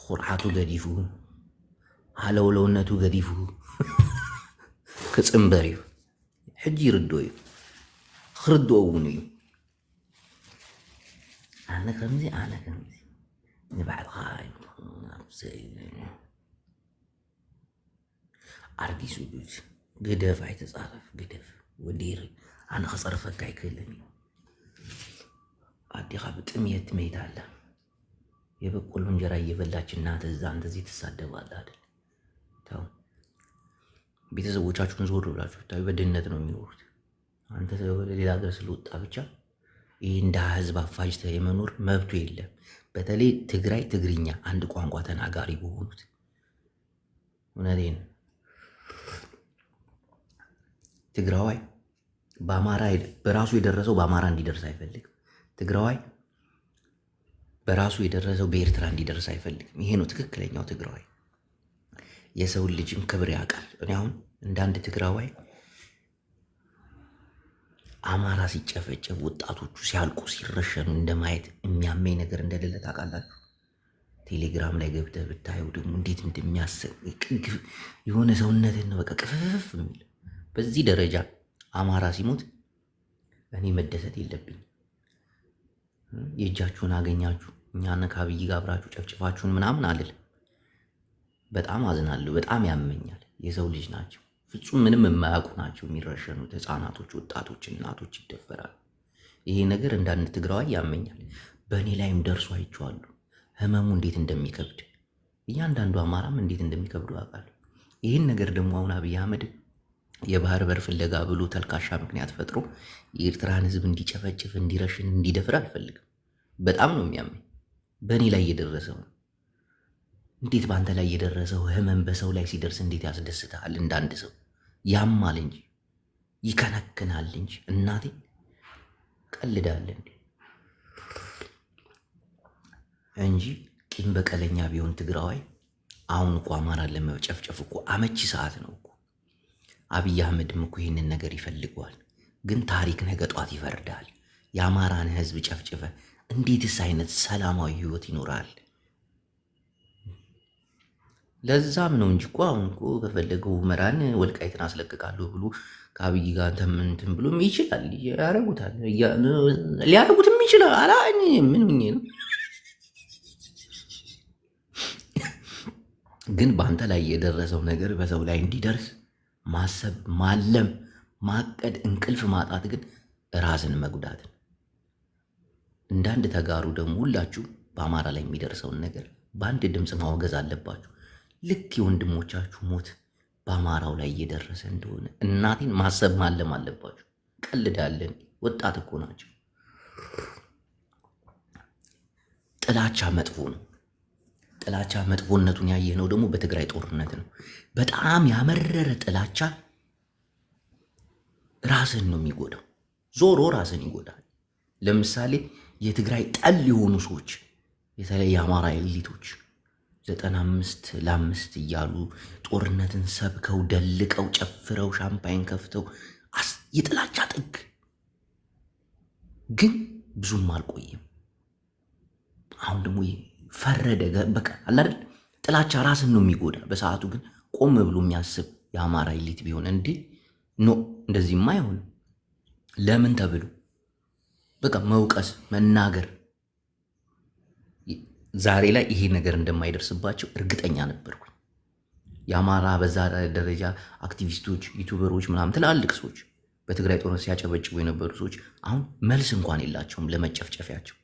ኩርዓቱ ገዲፉ ሃለውለውነቱ ገዲፉ ክፅምበር እዩ። ሕጂ ይርድኦ እዩ ክርድኦ እውን እዩ። ኣነ ከምዚ ንባዕልኻ አርጊሱ ዱድ ግደፍ ኣይተፃረፍ ግደፍ ወዲር ኣነ ክፀርፈካ ኣይክእልን እዩ። አዲኻ ብጥምየት ትመይት አለ የበቆሎ እንጀራ እየበላች እናት እዛ እንደዚህ ትሳደባለህ አይደል? ተው። ቤተሰቦቻችሁን ዞር ብላችሁ ታዩ። በድህነት ነው የሚኖሩት። አንተ ወደ ሌላ ሀገር ስለወጣ ብቻ ይህ እንደ ህዝብ አፋጅተህ የመኖር መብቱ የለም። በተለይ ትግራይ ትግርኛ አንድ ቋንቋ ተናጋሪ በሆኑት እውነቴን ትግራዋይ በአማራ በራሱ የደረሰው በአማራ እንዲደርስ አይፈልግም። ትግራዋይ በራሱ የደረሰው በኤርትራ እንዲደርስ አይፈልግም። ይሄ ነው ትክክለኛው ትግራዋይ። የሰውን ልጅን ክብር ያውቃል። እኔ አሁን እንዳንድ ትግራዋይ አማራ ሲጨፈጨፍ ወጣቶቹ ሲያልቁ ሲረሸኑ እንደማየት የሚያመኝ ነገር እንደሌለ ታውቃላችሁ። ቴሌግራም ላይ ገብተህ ብታየው ደግሞ እንዴት እንደሚያስብ የሆነ ሰውነትን በቃ ቅፍፍ የሚል በዚህ ደረጃ አማራ ሲሞት እኔ መደሰት የለብኝ። የእጃችሁን አገኛችሁ እኛን ከአብይ ጋር አብራችሁ ጨፍጭፋችሁን ምናምን አልል። በጣም አዝናለሁ። በጣም ያመኛል። የሰው ልጅ ናቸው። ፍጹም ምንም የማያውቁ ናቸው የሚረሸኑት። ህፃናቶች፣ ወጣቶች፣ እናቶች ይደፈራሉ። ይሄ ነገር እንዳንድ ትግራዋይ ያመኛል። በእኔ ላይም ደርሶ አይቼዋለሁ። ህመሙ እንዴት እንደሚከብድ እያንዳንዱ አማራም እንዴት እንደሚከብዱ አውቃለሁ። ይህን ነገር ደግሞ አሁን አብይ አህመድ የባህር በር ፍለጋ ብሎ ተልካሻ ምክንያት ፈጥሮ የኤርትራን ህዝብ እንዲጨፈጭፍ፣ እንዲረሽን፣ እንዲደፍር አልፈልግም። በጣም ነው የሚያመኝ። በእኔ ላይ የደረሰው እንዴት በአንተ ላይ የደረሰው ህመም በሰው ላይ ሲደርስ እንዴት ያስደስትሃል? እንዳንድ ሰው ያማል እንጂ ይከነክናል እንጂ እናቴ ቀልዳለ እንጂ ቂም በቀለኛ ቢሆን ትግራዋይ አሁን እኮ አማራን ለመጨፍጨፍ እኮ አመቺ ሰዓት ነው እኮ። አብይ አህመድም እኮ ይህንን ነገር ይፈልገዋል። ግን ታሪክ ነገ ጧት ይፈርዳል። የአማራን ህዝብ ጨፍጭፈ እንዴትስ አይነት ሰላማዊ ህይወት ይኖራል? ለዛም ነው እንጂ እኮ አሁን እኮ ከፈለገው ሁመራን ወልቃይትን አስለቅቃለሁ ብሎ ከአብይ ጋር እንትን ብሎም ይችላል። ያረጉታል፣ ሊያረጉትም ይችላል። አላ ምን ነው ግን በአንተ ላይ የደረሰው ነገር በሰው ላይ እንዲደርስ ማሰብ፣ ማለም፣ ማቀድ፣ እንቅልፍ ማጣት ግን ራስን መጉዳት። እንዳንድ ተጋሩ ደግሞ ሁላችሁ በአማራ ላይ የሚደርሰውን ነገር በአንድ ድምፅ ማወገዝ አለባችሁ። ልክ የወንድሞቻችሁ ሞት በአማራው ላይ እየደረሰ እንደሆነ እናቴን ማሰብ ማለም አለባችሁ። ቀልዳለን፣ ወጣት እኮ ናቸው። ጥላቻ መጥፎ ነው። ጥላቻ መጥፎነቱን ያየነው ደግሞ በትግራይ ጦርነት ነው። በጣም ያመረረ ጥላቻ ራስን ነው የሚጎዳው። ዞሮ ራስን ይጎዳል። ለምሳሌ የትግራይ ጠል የሆኑ ሰዎች የተለይ የአማራ ኤሊቶች 95 ለ5 እያሉ ጦርነትን ሰብከው ደልቀው ጨፍረው ሻምፓይን ከፍተው የጥላቻ ጥግ ግን ብዙም አልቆየም። አሁን ደግሞ ፈረደ። በቃ አላደል ጥላቻ ራስን ነው የሚጎዳ። በሰዓቱ ግን ቆም ብሎ የሚያስብ የአማራ ኤሊት ቢሆን እንዴ ኖ እንደዚህማ አይሆንም ለምን ተብሎ በቃ መውቀስ፣ መናገር። ዛሬ ላይ ይሄ ነገር እንደማይደርስባቸው እርግጠኛ ነበርኩኝ። የአማራ በዛ ደረጃ አክቲቪስቶች፣ ዩቱበሮች ምናምን ትላልቅ ሰዎች በትግራይ ጦርነት ሲያጨበጭቡ የነበሩ ሰዎች አሁን መልስ እንኳን የላቸውም ለመጨፍጨፊያቸው።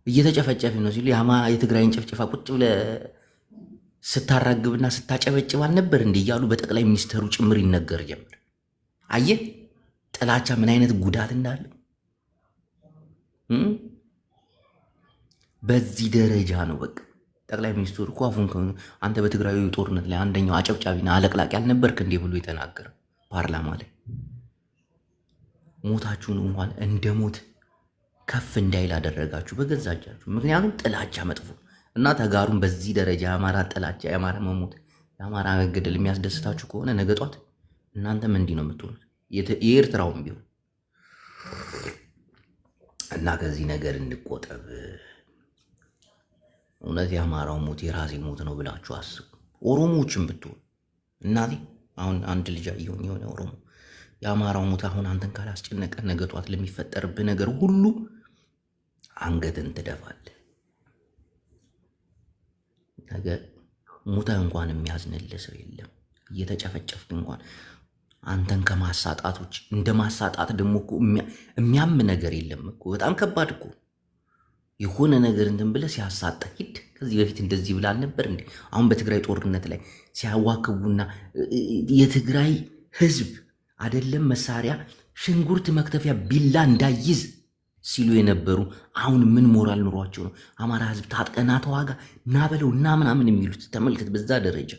እየተጨፈጨፍ ነው ሲሉ የትግራይን ጭፍጨፋ ቁጭ ብለህ ስታራግብና ስታጨበጭብ አልነበር እንዲህ እያሉ በጠቅላይ ሚኒስትሩ ጭምር ይነገር ጀመር። አየህ ጥላቻ ምን አይነት ጉዳት እንዳለው። በዚህ ደረጃ ነው በቃ ጠቅላይ ሚኒስትሩ እኮ አፉን አንተ በትግራዩ ጦርነት ላይ አንደኛው አጨብጫቢና አለቅላቂ አልነበርክ እንዴ ብሎ የተናገረ ፓርላማ ላይ ሞታችሁን እንኳን እንደ ሞት ከፍ እንዳይል አደረጋችሁ በገዛ እጃችሁ። ምክንያቱም ጥላቻ መጥፎ እና ተጋሩን በዚህ ደረጃ የአማራ ጥላቻ፣ የአማራ መሞት፣ የአማራ መገደል የሚያስደስታችሁ ከሆነ ነገ ጧት እናንተም እንዲህ ነው የምትሆኑት፣ የኤርትራውም ቢሆን እና ከዚህ ነገር እንቆጠብ። እውነት የአማራው ሞት የራሴ ሞት ነው ብላችሁ አስቡ። ኦሮሞዎችም ብትሆን እናቴ አሁን አንድ ልጅ አየሁኝ የሆነ ኦሮሞ የአማራው ሞት አሁን አንተን ካላስጨነቀ ነገ ጧት ለሚፈጠርብህ ነገር ሁሉ አንገትን ትደፋለህ። ነገ ሞተህ እንኳን የሚያዝንልህ ሰው የለም። እየተጨፈጨፍክ እንኳን አንተን ከማሳጣቶች እንደ ማሳጣት ደግሞ እኮ የሚያም ነገር የለም እኮ። በጣም ከባድ እኮ የሆነ ነገር እንትን ብለህ ሲያሳጣ ሂድ። ከዚህ በፊት እንደዚህ ብላ አልነበር እንዴ? አሁን በትግራይ ጦርነት ላይ ሲያዋክቡና የትግራይ ህዝብ አይደለም መሳሪያ ሽንኩርት መክተፊያ ቢላ እንዳይዝ ሲሉ የነበሩ አሁን ምን ሞራል ኑሯቸው ነው አማራ ህዝብ ታጥቀና ተዋጋ እና በለው እና ምናምን የሚሉት? ተመልከት። በዛ ደረጃ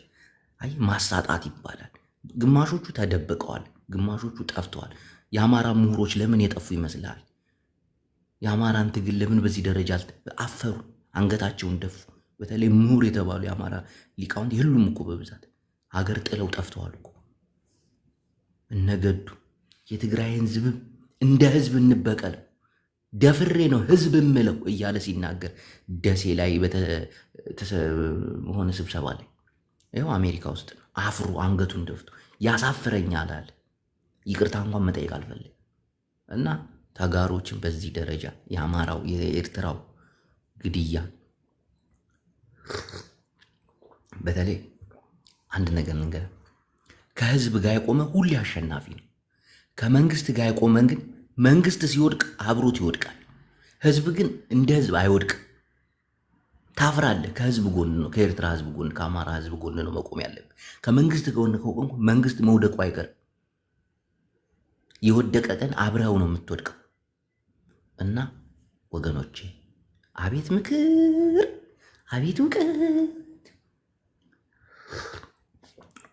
አይ ማሳጣት ይባላል። ግማሾቹ ተደብቀዋል፣ ግማሾቹ ጠፍተዋል። የአማራ ምሁሮች ለምን የጠፉ ይመስላል? የአማራን ትግል ለምን በዚህ ደረጃ አፈሩ? አንገታቸውን ደፉ። በተለይ ምሁር የተባሉ የአማራ ሊቃውንት የሉም እኮ በብዛት ሀገር ጥለው ጠፍተዋል እኮ። እነገዱ የትግራይን ህዝብ እንደ ህዝብ እንበቀል ደፍሬ ነው ህዝብ ምለው እያለ ሲናገር ደሴ ላይ በሆነ ስብሰባ ላይ ይኸው አሜሪካ ውስጥ ነው አፍሮ አንገቱን ደፍቶ ያሳፍረኛል አለ። ይቅርታ እንኳን መጠየቅ አልፈልግም። እና ተጋሮችን በዚህ ደረጃ የአማራው የኤርትራው ግድያ በተለይ አንድ ነገር ነገር ከህዝብ ጋር የቆመ ሁሌ አሸናፊ ነው። ከመንግስት ጋር የቆመ ግን መንግስት ሲወድቅ አብሮት ይወድቃል። ህዝብ ግን እንደ ህዝብ አይወድቅም። ታፍራለህ። ከህዝብ ጎን ነው፣ ከኤርትራ ህዝብ ጎን፣ ከአማራ ህዝብ ጎን ነው መቆም ያለብህ። ከመንግስት ጎን ከቆምኩ መንግስት መውደቁ አይቀርም። የወደቀ ቀን አብረው ነው የምትወድቀው። እና ወገኖቼ አቤት ምክር፣ አቤት እውቀት።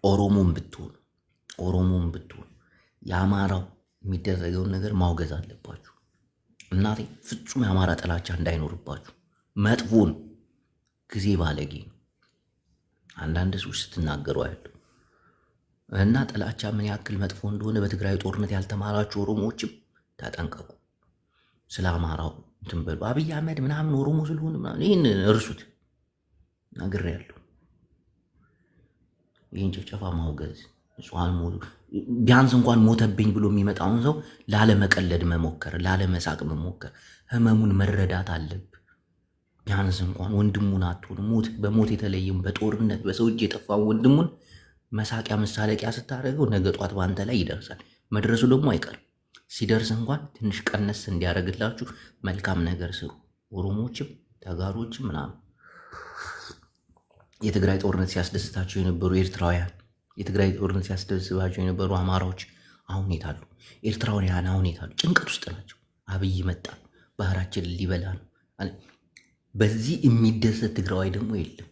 ኦሮሞን ብትሆኑ የአማራው የሚደረገውን ነገር ማውገዝ አለባችሁ። እናቴ ፍጹም የአማራ ጥላቻ እንዳይኖርባችሁ። መጥፎን ጊዜ ባለጌ ነው። አንዳንድ ሰዎች ስትናገሩ ያለው እና ጥላቻ ምን ያክል መጥፎ እንደሆነ በትግራይ ጦርነት ያልተማራችሁ ኦሮሞዎችም ተጠንቀቁ። ስለ አማራው እንትን በሉ። አብይ አህመድ ምናምን ኦሮሞ ስለሆነ ምናምን ይህን እርሱት። ነግሬያለሁ። ይህን ጭፍጨፋ ማውገዝ ቢያንስ እንኳን ሞተብኝ ብሎ የሚመጣውን ሰው ላለመቀለድ መሞከር፣ ላለመሳቅ መሞከር፣ ህመሙን መረዳት አለብ። ቢያንስ እንኳን ወንድሙን አትሆን በሞት የተለየም በጦርነት በሰው እጅ የጠፋውን ወንድሙን መሳቂያ መሳለቂያ ስታደርገው ነገ ጧት በአንተ ላይ ይደርሳል። መድረሱ ደግሞ አይቀርም። ሲደርስ እንኳን ትንሽ ቀነስ እንዲያደርግላችሁ መልካም ነገር ስሩ። ኦሮሞዎችም ተጋሮችም ምናምን የትግራይ ጦርነት ሲያስደስታቸው የነበሩ ኤርትራውያን፣ የትግራይ ጦርነት ሲያስደስባቸው የነበሩ አማራዎች አሁን የታሉ? ኤርትራውያን አሁን የታሉ? ጭንቀት ውስጥ ናቸው። አብይ መጣ፣ ባህራችንን ሊበላ ነው። በዚህ የሚደሰት ትግራዋይ ደግሞ የለም።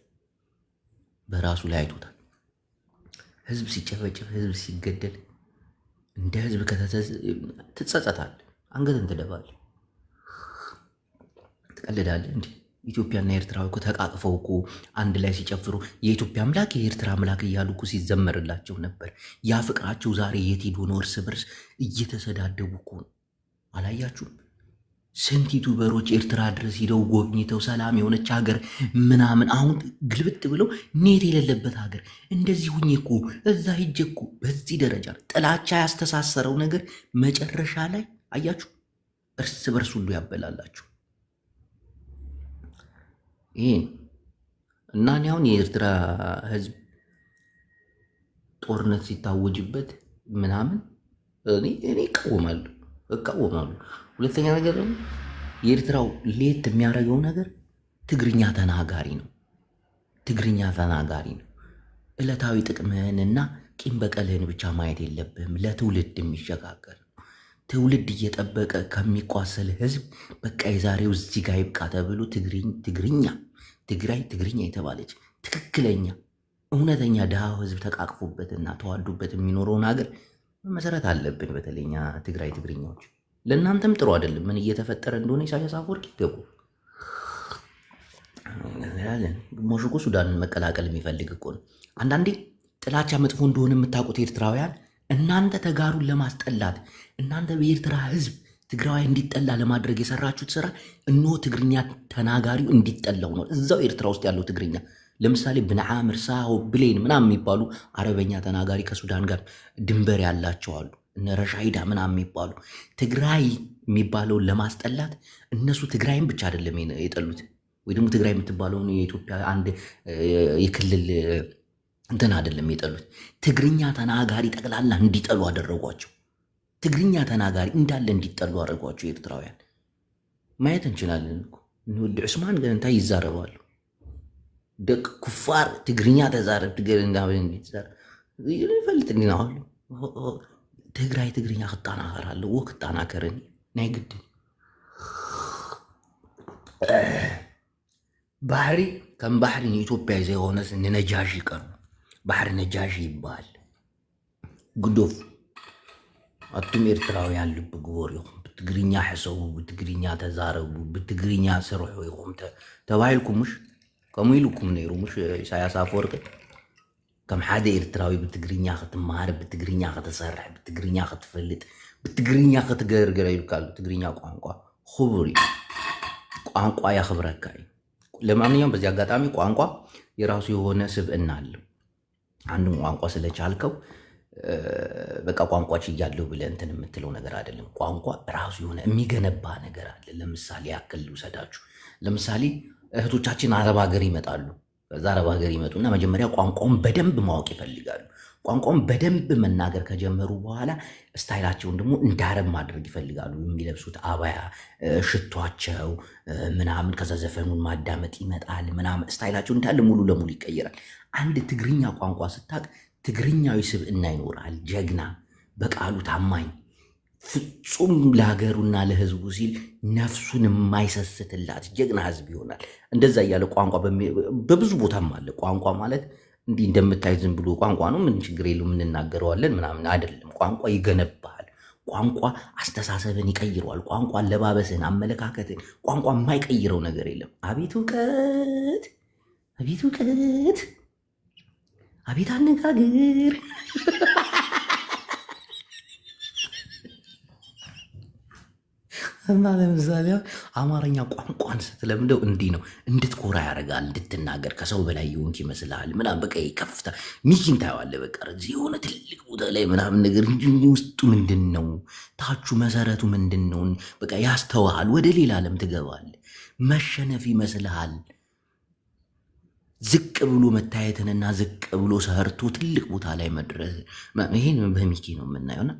በራሱ ላይ አይቶታል። ህዝብ ሲጨፈጨፍ፣ ህዝብ ሲገደል እንደ ህዝብ ትጸጸታል፣ አንገትን ትደፋለህ፣ ትቀልዳለህ። እንዲህ ኢትዮጵያና ኤርትራ እኮ ተቃቅፈው እኮ አንድ ላይ ሲጨፍሩ የኢትዮጵያ አምላክ የኤርትራ አምላክ እያሉ እኮ ሲዘመርላቸው ነበር። ያ ፍቅራቸው ዛሬ የት ሄዶ ነው? እርስ በርስ እየተሰዳደቡ እኮ ነው። አላያችሁም? ስንት ዩቱበሮች ኤርትራ ድረስ ሂደው ጎብኝተው ሰላም የሆነች ሀገር ምናምን አሁን ግልብጥ ብለው ኔት የሌለበት ሀገር እንደዚህ ሁኜ እኮ እዛ ሂጄ እኮ በዚህ ደረጃ ጥላቻ ያስተሳሰረው ነገር መጨረሻ ላይ አያችሁ እርስ በርስ ሁሉ ያበላላችሁ። ይሄ እና እኔ አሁን የኤርትራ ህዝብ ጦርነት ሲታወጅበት ምናምን እኔ እቃወማለሁ። ሁለተኛ ነገር ደግሞ የኤርትራው ሌት የሚያደርገው ነገር ትግርኛ ተናጋሪ ነው። ዕለታዊ ጥቅምህንና ቂም በቀልህን ብቻ ማየት የለብህም። ለትውልድ የሚሸጋገር ትውልድ እየጠበቀ ከሚቋሰል ህዝብ በቃ የዛሬው እዚህ ጋር ይብቃ ተብሎ ትግርኛ የተባለች ትክክለኛ እውነተኛ ድሃው ህዝብ ተቃቅፎበትና ተዋዱበት የሚኖረውን ሀገር መሰረት አለብን። በተለይኛ ትግርኛዎች ለእናንተም ጥሩ አይደለም። ምን እየተፈጠረ እንደሆነ ኢሳያስ አፈወርቂ ይገቡ። ግማሹ እኮ ሱዳንን መቀላቀል የሚፈልግ እኮ ነው። አንዳንዴ ጥላቻ መጥፎ እንደሆነ የምታውቁት ኤርትራውያን እናንተ ተጋሩን ለማስጠላት እናንተ በኤርትራ ህዝብ ትግራዋይ እንዲጠላ ለማድረግ የሰራችሁት ስራ እነሆ ትግርኛ ተናጋሪው እንዲጠላው ነው። እዛው ኤርትራ ውስጥ ያለው ትግርኛ ለምሳሌ ብንዓምር፣ ሳሆ፣ ብሌን ምናምን የሚባሉ አረበኛ ተናጋሪ ከሱዳን ጋር ድንበር ያላቸው አሉ። እነ ረሻይዳ ምናምን የሚባሉ ትግራይ የሚባለውን ለማስጠላት እነሱ ትግራይን ብቻ አይደለም የጠሉት፣ ወይ ደግሞ ትግራይ የምትባለውን የኢትዮጵያ አንድ የክልል እንትን አይደለም የጠሉት። ትግርኛ ተናጋሪ ጠቅላላ እንዲጠሉ አደረጓቸው። ትግርኛ ተናጋሪ እንዳለ እንዲጠሉ አደረጓቸው። ኤርትራውያን ማየት እንችላለን እኮ ንወዲ ዑስማን ግን እንታይ ይዛረባሉ? ደቅ ኩፋር ትግርኛ ተዛረብ ይፈልጥ እንዲናዋሉ ትግራይ ትግርኛ ክጣናኸር ኣለዎ ክጣናከረኒ ናይ ግድን ባህሪ ከም ባህሪ ንኢትዮጵያ ዘይሆነስ ንነጃሺ ቀርቡ ባህሪ ነጃሺ ይበሃል። ግዶፍ ኣቱም ኤርትራውያን ልቢ ግቦር ኢኹም ብትግርኛ ሕሰቡ፣ ብትግርኛ ተዛረቡ፣ ብትግርኛ ስርሑ ኢኹም ተባሂልኩምሽ ከምኡ ኢልኩም ነይሩ ምሽ ኢሳያስ አፈወርቂ ከም ሓደ ኤርትራዊ ብትግርኛ ክትመሃር፣ ብትግርኛ ክትሰርሕ፣ ብትግርኛ ክትፈልጥ፣ ብትግርኛ ክትገርገረ ይልካሉ። ትግርኛ ቋንቋ ክቡር እዩ። ቋንቋ ያኽብረካ እዩ። ለማንኛውም በዚህ አጋጣሚ ቋንቋ የራሱ የሆነ ስብዕና አለው። አንድ ቋንቋ ስለቻልከው በቃ ቋንቋ ችያለሁ ብለህ እንትን የምትለው ነገር አይደለም። ቋንቋ ራሱ የሆነ የሚገነባ ነገር አለ። ለምሳሌ ያክል ልውሰዳችሁ። ለምሳሌ እህቶቻችን አረብ ሀገር ይመጣሉ። ከዛ አረብ ሀገር ይመጡና መጀመሪያ ቋንቋውን በደንብ ማወቅ ይፈልጋሉ። ቋንቋውን በደንብ መናገር ከጀመሩ በኋላ ስታይላቸውን ደግሞ እንዳረብ ማድረግ ይፈልጋሉ። የሚለብሱት አባያ፣ ሽቷቸው ምናምን፣ ከዛ ዘፈኑን ማዳመጥ ይመጣል ምናምን፣ ስታይላቸው እንዳለ ሙሉ ለሙሉ ይቀየራል። አንድ ትግርኛ ቋንቋ ስታቅ ትግርኛዊ ስብዕና ይኖራል። ጀግና፣ በቃሉ ታማኝ፣ ፍጹም ለሀገሩና ለህዝቡ ሲል ነፍሱን የማይሰስትላት ጀግና ህዝብ ይሆናል። እንደዛ እያለ ቋንቋ በብዙ ቦታም አለ። ቋንቋ ማለት እንዲህ እንደምታዩት ዝም ብሎ ቋንቋ ነው፣ ምን ችግር የለውም እንናገረዋለን ምናምን አይደለም። ቋንቋ ይገነባል። ቋንቋ አስተሳሰብን ይቀይረዋል። ቋንቋ አለባበስን፣ አመለካከትን፣ ቋንቋ የማይቀይረው ነገር የለም። አቤት እውቀት፣ አቤት እውቀት፣ አቤት አነጋገር። እና ለምሳሌ አማርኛ ቋንቋን ስትለምደው እንዲህ ነው፣ እንድትኮራ ያደርጋል። እንድትናገር ከሰው በላይ የሆንክ ይመስልሃል ምናምን። በቃ ከፍታ ሚኪን ታየዋለህ። በቃ እዚህ የሆነ ትልቅ ቦታ ላይ ምናምን ነገር እንጂ ውስጡ ምንድን ነው፣ ታቹ መሰረቱ ምንድን ነው፣ በቃ ያስተዋሃል። ወደ ሌላ ዓለም ትገባለህ። መሸነፍ ይመስልሃል። ዝቅ ብሎ መታየትንና ዝቅ ብሎ ሰርቶ ትልቅ ቦታ ላይ መድረስ። ይህን በሚኪ ነው የምናየውና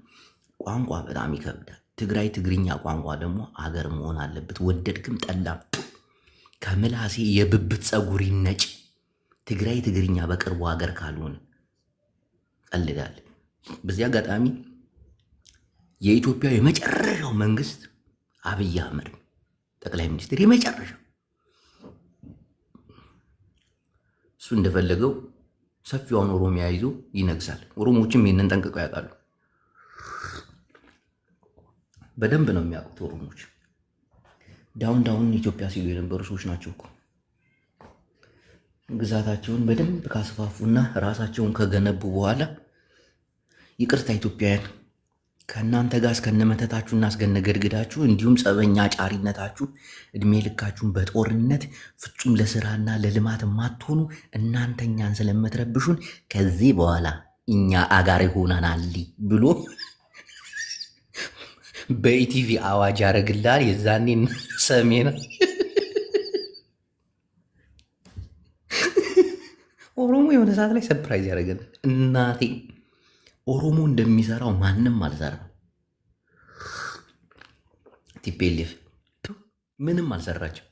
ቋንቋ በጣም ይከብዳል። ትግራይ ትግርኛ ቋንቋ ደግሞ አገር መሆን አለበት። ወደድክም ጠላም ከምላሴ የብብት ፀጉር ይነጭ። ትግራይ ትግርኛ በቅርቡ ሀገር ካልሆነ ቀልዳል። በዚህ አጋጣሚ የኢትዮጵያ የመጨረሻው መንግስት አብይ አህመድ ጠቅላይ ሚኒስትር የመጨረሻው እሱ እንደፈለገው ሰፊዋን ኦሮሚያ ይዞ ይነግሳል። ኦሮሞዎችም ይህንን ጠንቅቀው ያውቃሉ። በደንብ ነው የሚያውቁት ኦሮሞች። ዳውን ኢትዮጵያ ሲሉ የነበሩ ሰዎች ናቸው እኮ። ግዛታቸውን በደንብ ካስፋፉና ራሳቸውን ከገነቡ በኋላ ይቅርታ ኢትዮጵያውያን፣ ከእናንተ ጋር እስከነመተታችሁና እስከነገድግዳችሁ እንዲሁም ጸበኛ ጫሪነታችሁ እድሜ ልካችሁን በጦርነት ፍጹም ለስራና ለልማት የማትሆኑ እናንተ እኛን ስለምትረብሹን ከዚህ በኋላ እኛ አጋር ሆነናል ብሎ በኢቲቪ አዋጅ ያደርግልሃል። የዛኔ ሰሜን ኦሮሞ የሆነ ሰዓት ላይ ሰርፕራይዝ ያደረገን። እናቴ ኦሮሞ እንደሚሰራው ማንም አልሰራም። ቲፔሌፍ ምንም አልሰራችም።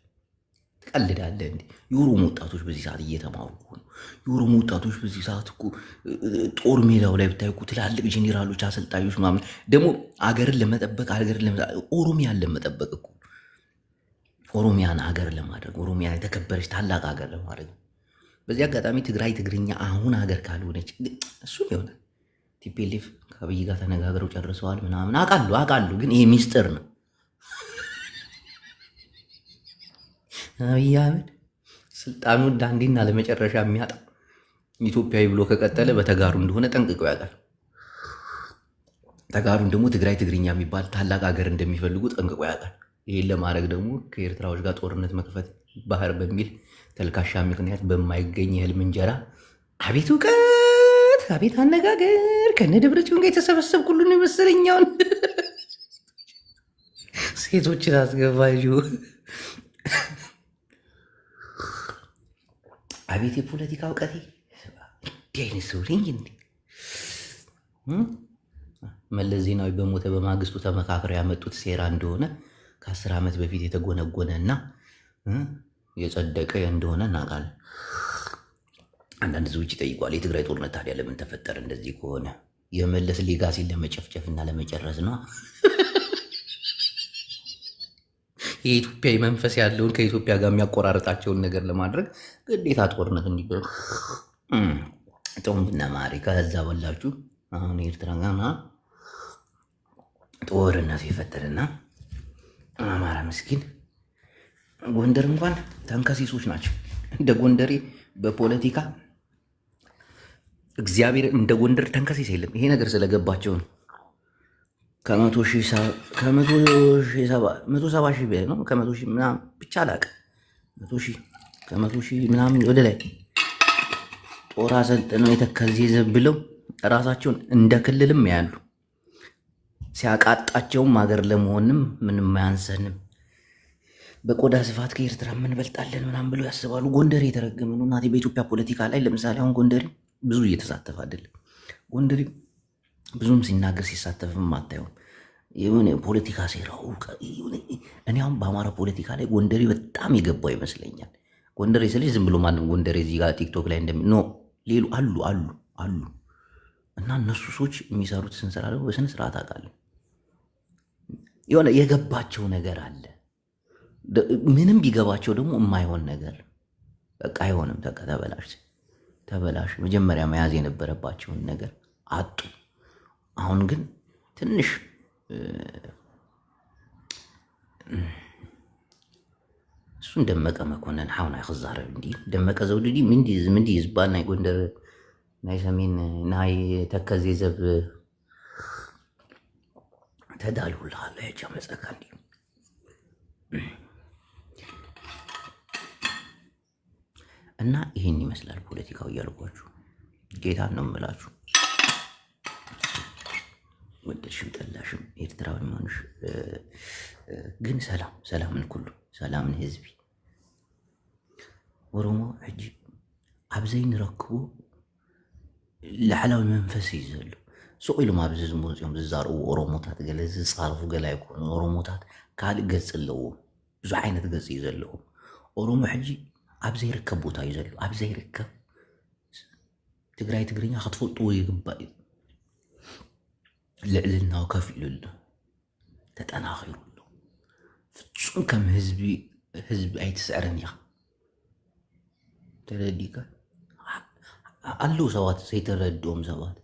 ትቀልዳለህ እንዴ? የኦሮሞ ወጣቶች በዚህ ሰዓት እየተማሩ ነው። የኦሮሞ ወጣቶች በዚህ ሰዓት እኮ ጦር ሜዳው ላይ ብታይ እኮ ትላልቅ ጄኔራሎች፣ አሰልጣኞች ምናምን ደግሞ አገርን ለመጠበቅ ኦሮሚያን ለመጠበቅ እኮ ኦሮሚያን ሀገር ለማድረግ ኦሮሚያን የተከበረች ታላቅ ሀገር ለማድረግ። በዚህ አጋጣሚ ትግራይ ትግርኛ አሁን ሀገር ካልሆነች እሱም ይሆናል። ቲፔሌፍ ከአብይ ጋር ተነጋግረው ጨርሰዋል ምናምን አውቃሉ፣ ግን ይሄ ሚስጥር ነው። አብይ አህመድ ስልጣኑን ለአንዴና ለመጨረሻ የሚያጣ ኢትዮጵያዊ ብሎ ከቀጠለ በተጋሩ እንደሆነ ጠንቅቀው ያውቃል። ተጋሩን ደግሞ ትግራይ ትግርኛ የሚባል ታላቅ ሀገር እንደሚፈልጉ ጠንቅቀው ያውቃል። ይህን ለማድረግ ደግሞ ከኤርትራዎች ጋር ጦርነት መክፈት ባህር በሚል ተልካሻ ምክንያት በማይገኝ የህልም እንጀራ አቤት እውቀት፣ አቤት አነጋገር ከነ ደብረጽዮን ጋር የተሰበሰብኩ ሁሉ ነው የመሰለኛውን ሴቶችን አስገባጁ። አቤት የፖለቲካ እውቀቴ! እንዲህ አይነት ሰው ነኝ እንዴ? መለስ ዜናዊ በሞተ በማግስቱ ተመካክረው ያመጡት ሴራ እንደሆነ ከ10 ዓመት በፊት የተጎነጎነ እና የጸደቀ እንደሆነ እናውቃለን። አንዳንድ ሰዎች ይጠይቋል፣ የትግራይ ጦርነት ታዲያ ለምን ተፈጠረ? እንደዚህ ከሆነ የመለስ ሌጋሲን ለመጨፍጨፍ እና ለመጨረስ ነው። የኢትዮጵያዊ መንፈስ ያለውን ከኢትዮጵያ ጋር የሚያቆራረጣቸውን ነገር ለማድረግ ግዴታ ጦርነት እንዲበ ጦምና ማሪ ከዛ በላችሁ። አሁን ኤርትራ ጋር ጦርነቱ ይፈጠርና አማራ ምስኪን ጎንደር እንኳን ተንከሲሶች ናቸው። እንደ ጎንደሬ በፖለቲካ እግዚአብሔር እንደ ጎንደር ተንከሲስ የለም። ይሄ ነገር ስለገባቸው ነው። ከ170 ሺህ በላይ ነው። ከ100 ሺህ ምናምን ብቻ አላውቅም። 100 ሺህ ምናምን ወደ ላይ ጦር አሰልጥነው የተከዜ ዘብለው ራሳቸውን እንደ ክልልም ያሉ ሲያቃጣቸውም ሀገር ለመሆንም ምንም አያንሰንም፣ በቆዳ ስፋት ከኤርትራ እንበልጣለን ምናምን ብለው ያስባሉ። ጎንደሬ የተረገመ ነው እናቴ። በኢትዮጵያ ፖለቲካ ላይ ለምሳሌ አሁን ጎንደሬ ብዙ እየተሳተፈ አይደለም። ጎንደሬ ብዙም ሲናገር ሲሳተፍም አታየውም። የሆነ ፖለቲካ ሴራው እኔ አሁን በአማራ ፖለቲካ ላይ ጎንደሬ በጣም የገባው ይመስለኛል። ጎንደሬ ስለዚህ ዝም ብሎ ማንም ጎንደሬ እዚህ ጋር ቲክቶክ ላይ ኖ ሌሉ አሉ እና እነሱ ሰዎች የሚሰሩት ስንሰራ ደግሞ በስነ ስርዓት አውቃለሁ። የሆነ የገባቸው ነገር አለ። ምንም ቢገባቸው ደግሞ የማይሆን ነገር በቃ አይሆንም። ተበላሽ። መጀመሪያ መያዝ የነበረባቸውን ነገር አጡ። አሁን ግን ትንሽ እሱን ደመቀ መኮንን ሓውና ይክዛረብ እንዲ ደመቀ ዘውድዲ ምንዲ ዝባል ናይ ጎንደር ናይ ሰሜን ናይ ተከዜ ዘብ ተዳልዩልካ ኣሎ ሕጃ መፀካ እንዲ እና ይህን ይመስላል ፖለቲካው እያልኳችሁ ጌታን ነው የምላችሁ። ወደድሽም ጠላሽም ኤርትራዊ መሆንሽ ግን ሰላምን ኩሉ ሰላምን ህዝቢ ኦሮሞ ሕጂ ኣብዘይ ንረክቦ ላዕላዊ መንፈስ እዩ ዘሎ ሱቕ ኢሎም ኣብዚ ዝመፅኦም ዝዛርቡ ኦሮሞታት ገለ ዝፃርፉ ገለ ኣይኮኑ ኦሮሞታት ካልእ ገፅ ኣለዎም ብዙ ዓይነት ገፅ እዩ ዘለዎም ኦሮሞ ሕጂ ኣብዘይርከብ ቦታ እዩ ዘሎ ኣብዘይርከብ ትግራይ ትግርኛ ክትፈልጥዎ ይግባእ እዩ ልዕልናው ከፍ ኢሉ ኣሎ ተጠናኺሩ ኣሎ ፍጹም ከም ህዝቢ ኣይትስዕረን ኢኻ ተረዲካ ኣለዉ ሰባት ዘይተረድኦም ሰባት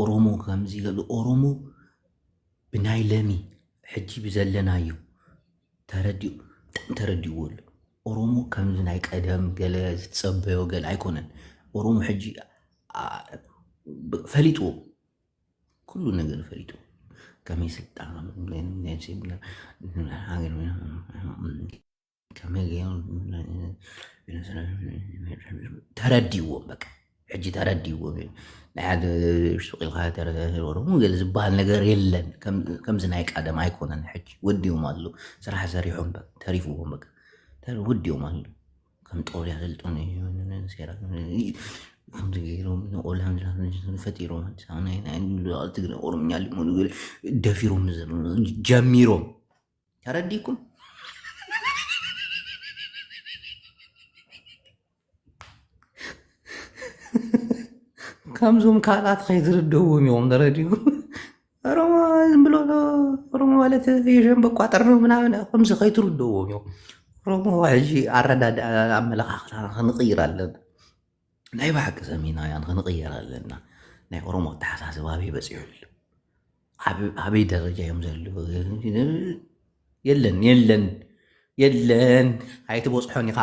ኦሮሞ ከምዚ ገሉ ኦሮሞ ብናይ ለሚ ሕጂ ብዘለናዮ ብጣዕሚ ተረዲእዎ ኣሎ ኦሮሞ ከምዚ ናይ ቀደም ገለ ዝትፀበዮ ገለ ኣይኮነን ኦሮሞ ሕጂ ፈሊጥዎ ኩሉ ነገር ፈሊጡ ከመይ ስልጣን ተረዲእዎም በቃ ሕጂ ተረዲእዎም ናይ ሓደ ሱቕ ኢልካ ኦሮሞ ገለ ዝበሃል ነገር የለን ከምዚ ናይ ቀደም ኣይኮነን ሕጂ ወዲዎም ኣሎ ስራሕ ሰሪሖም ተሪፍዎም በቃ ወዲኦም ኣሎ ከም ጦርያ ዘልጦን ሴራ ከምዚ ገይሮም ንቆልሃም ፈጢሮም ትግረ ኦሮምኛ ሊሞኑ ደፊሮም ጀሚሮም ተረዲኩም ከምዞም ካልኣት ከይዝርደዎም እዮም ተረዲኩም ኦሮሞ ዝም ብሎ ኦሮሞ ማለት የሸንበቋጠር ነው ምናምን ከምዚ ከይትርደዎም እዮም ኦሮሞ ሕጂ ኣረዳድኣ ኣመለኻኽታና ክንቕይር ኣለና ናይ ባሕቂ ሰሜናውያን ክንቕየር ኣለና ናይ ኦሮሞ ኣተሓሳስባ ኣበይ በፂሑ ኣሎ ኣበይ ደረጃ እዮም ዘለዉ የለን ኣይትበፅሖን ኢኻ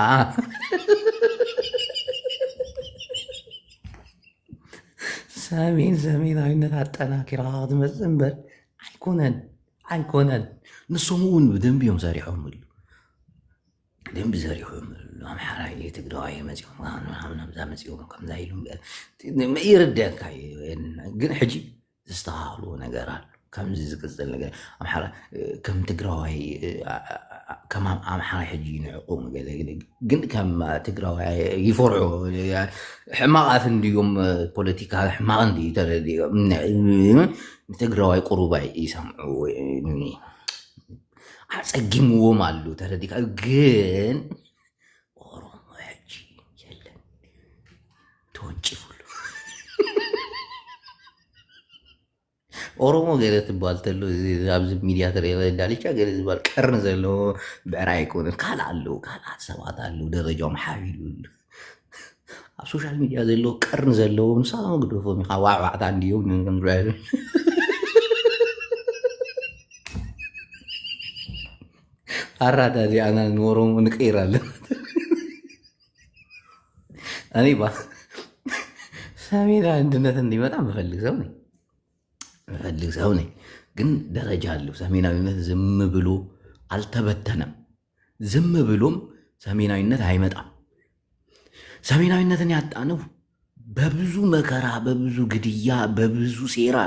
ሰሜናዊነት ኣጠናኪርካ ክትመፅእ እምበር ኣይኮነን ንሶም እውን ብደንቢ እዮም ሰሪሖም ኣሎ ደንቢ ዘሪሖም ኣምሓራይ ትግራዋይ መፅኦም ናብዛ መፅኦም ከምዛ ኢሉ ይርድአካ ግን ሕጂ ዝተኻኽልዎ ነገር ኣሎ ከምዚ ዝቅፅል ነገር ኣምሓራ ከም ትግራዋይ ከም ኣምሓራይ ሕጂ ይንዕቁም ግን ከም ትግራዋይ ይፈርዑ ሕማቃት እንድዮም ፖለቲካ ሕማቅ እንድዩ ተረዲኦም ንትግራዋይ ቁሩባይ ይሰምዑ አጸጊምዎም አሉ ተረዲካ ግን ኦሮሞ ሕጂ የለን ተወጭፉሉ ኦሮሞ ገለ ትባል ተሎ ኣብዚ ሚድያ ትሪኦ እንዳልቻ ገለ ዝባል ቀርን ዘለዎ ብዕራይ ኣይኮነን ካልእ ኣለዉ ካልኣት ሰባት ኣለዉ ደረጃኦም ሓቢሉ ኣብ ሶሻል ሚድያ ዘለዎ ቀርን ዘለዎ ንሳቶም ግደፎም ኢኻ ዋዕዋዕታ እንድዮም ከምዝበሉ አራዳ ዲያና ኦሮሞ እንቀይራለን እኔ ሰሜን አንድነት እንዲመጣ መፈልግ ሰው ነኝ ግን ደረጃ አለው ሰሜናዊነት ዝም ብሎ አልተበተነም ዝም ብሎም ሰሜናዊነት አይመጣም ሰሜናዊነትን ያጣነው በብዙ መከራ በብዙ ግድያ በብዙ ሴራ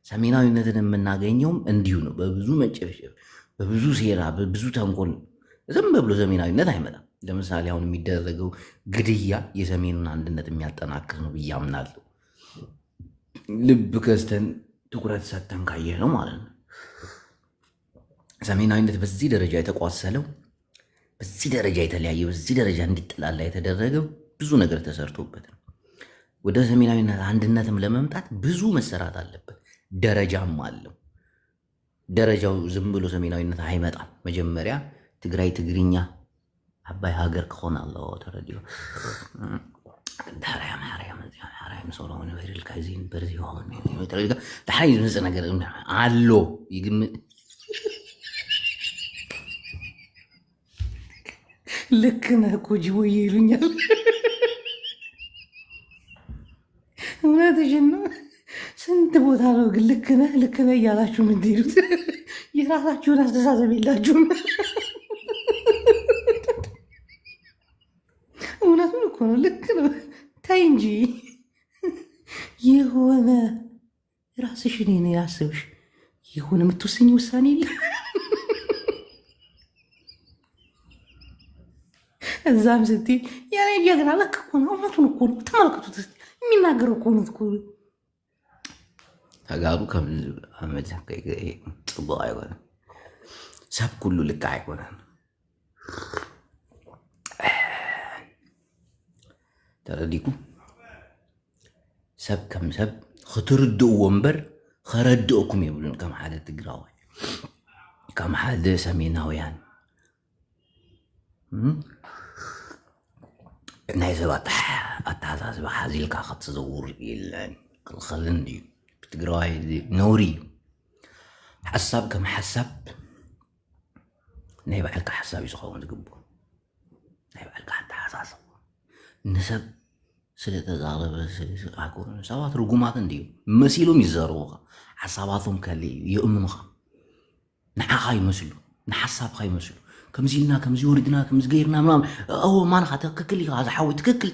ሰሜናዊነትን የምናገኘውም እንዲሁ ነው በብዙ መጨፍጨፍ በብዙ ሴራ በብዙ ተንኮል ዝም ብሎ ሰሜናዊነት አይመጣም ለምሳሌ አሁን የሚደረገው ግድያ የሰሜኑን አንድነት የሚያጠናክር ነው ብዬ አምናለሁ ልብ ገዝተን ትኩረት ሰጥተን ካየህ ነው ማለት ነው። ሰሜናዊነት በዚህ ደረጃ የተቋሰለው፣ በዚህ ደረጃ የተለያየ፣ በዚህ ደረጃ እንዲጠላላ የተደረገው ብዙ ነገር ተሰርቶበት ነው። ወደ ሰሜናዊነት አንድነትም ለመምጣት ብዙ መሰራት አለበት። ደረጃም አለው። ደረጃው ዝም ብሎ ሰሜናዊነት አይመጣም። መጀመሪያ ትግራይ ትግርኛ አባይ ሀገር ከሆነ አለው ተረዲዮ ዳራያ ማርያም ሰሎሞን ወይል ካይዚን በርዚ ሆነ ተረዲጋ ታይዝ ንጽ ነገር አሎ ይግም ልክ ነህ እኮ ጅቦ ይሉኛል። እውነትሽን ነው። ስንት ቦታ ነው ግን ልክ ነህ እያላችሁ የምትሄዱት? የራሳችሁን አስተሳሰብ የላችሁም። እውነቱን እኮ ነው። ልክ ነው። ታይ እንጂ የሆነ ራስሽን ኔ ያስብሽ የሆነ የምትወስኝ ውሳኔ የለ። እዛም ስትይ ያኔ ጀግና ልክ እኮ ነው። እውነቱን እኮ ነው። ተመልከቱት እስኪ የሚናገረው እኮ ነው እኮ ተጋሩ ከአመት ጽቡቅ አይሆንም። ሰብ ኩሉ ልክ አይሆንም። ተረዲኩ ሰብ ከም ሰብ ክትርድእዎ እምበር ከረድአኩም የብሉን ከም ሓደ ትግራዋይ ከም ሓደ ሰሜናውያን ናይ ሰባት ኣተሓሳስባ ሓዚልካ ክትዘውር የለን ክልኸልን እዩ። ብትግራዋይ ነውሪ እዩ። ሓሳብ ከም ሓሳብ ናይ ባዕልካ ሓሳብ እዩ ዝኸውን ዝግብኦ። ናይ ባዕልካ ኣተሓሳስባ ንሰብ ስለተዛረበ ሰባት ርጉማት እንድዩ መሲሎም ይዘረቡኻ። ሓሳባቶም ከለ ይእምኑኻ። ንዓኻ ይመስሉ፣ ንሓሳብካ ይመስሉ። ከምዚ ኢልና ከምዚ ወሪድና ከምዚ ገይርና ምናምን ማንኻ ትክክል ኢኻ ዝሓዊ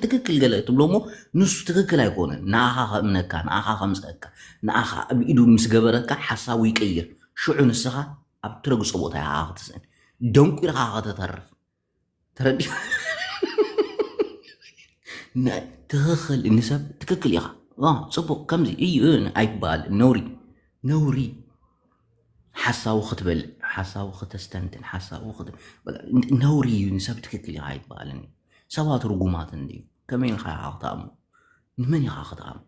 ትክክል ገለ ትብሎ እሞ ንሱ ትክክል ኣይኮነን። ንኣኻ ከእምነካ፣ ንኣኻ ከምፀአካ፣ ንኣኻ ኣብ ኢዱ ምስ ገበረካ ሓሳቡ ይቀይር። ሽዑ ንስኻ ኣብ ትረግፆ ቦታ ኢኻ ክትስእን ደንቁርካ ከተተርፍ ተረዲ ትክክል ንሰብ ትክክል ኢኻ ፅቡቅ ከምዚ እዩ ኣይባል ነውሪ ሓሳቡ ክትበልዕ ሓሳቡ ክተስተንትን ሓሳቡ ነውሪ እዩ። ንሰብ ትክክል ኢኻ ኣይባልን። ሰባት ርጉማት እንድዩ ከመይ ኢልካ ኢኻ ክትኣምኑ? ንመን ኢኻ ክትኣምኑ?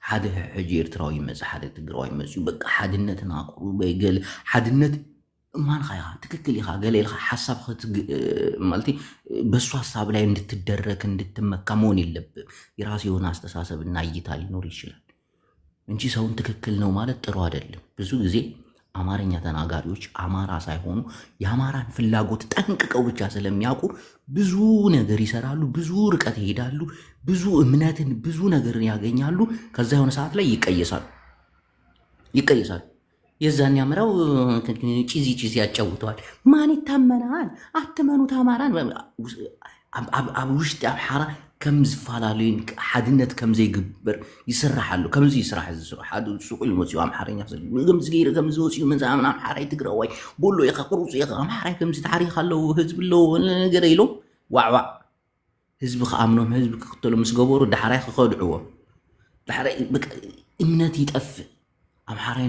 ሓደ ሕጂ ኤርትራዊ ይመፅእ፣ ሓደ ትግራዋይ ይመፅኡ። በቃ ሓድነትን ኣቁሩ በይገለ ሓድነት ማንኻ ኢኻ ትክክል ኢኻ ገለ ኢልካ ሓሳብ ማለት በሱ ሀሳብ ላይ እንድትደረክ እንድትመካ መሆን የለብም። የራሱ የሆነ አስተሳሰብ እና እይታ ሊኖር ይችላል እንጂ ሰውን ትክክል ነው ማለት ጥሩ አይደለም። ብዙ ጊዜ አማርኛ ተናጋሪዎች አማራ ሳይሆኑ የአማራን ፍላጎት ጠንቅቀው ብቻ ስለሚያውቁ ብዙ ነገር ይሰራሉ፣ ብዙ ርቀት ይሄዳሉ፣ ብዙ እምነትን ብዙ ነገርን ያገኛሉ። ከዛ የሆነ ሰዓት ላይ ይቀየሳሉ። የዛን ያምራው ቺዚ ያጫውተዋል። ማን ይታመናል? አትመኑት አማራን ኣብ ውሽጢ ኣምሓራ ከም ዝፈላለዩን ሓድነት ከም ዘይግበር ይስራሓሉ። ከምዚ ይስራሕ ዝስራሕ ሓደ ሱቁ ይመፅኡ ኣምሓርኛ ከምዚ ገይረ ከምዚ ወፅኡ መዛምና ኣምሓራይ ትግራዋይ ቦሎ ኢኻ ቅሩፁ ኢኻ ኣምሓራይ ከምዚ ታሪክ ኣለዎ ህዝቢ ኣለዎ ነገር ኢሎም ዋዕዋዕ ህዝቢ ከኣምኖም ህዝቢ ክክተሉ ምስ ገበሩ ዳሕራይ ክኸድዕዎ ዳሕራይ እምነት ይጠፍእ። ኣምሓራይ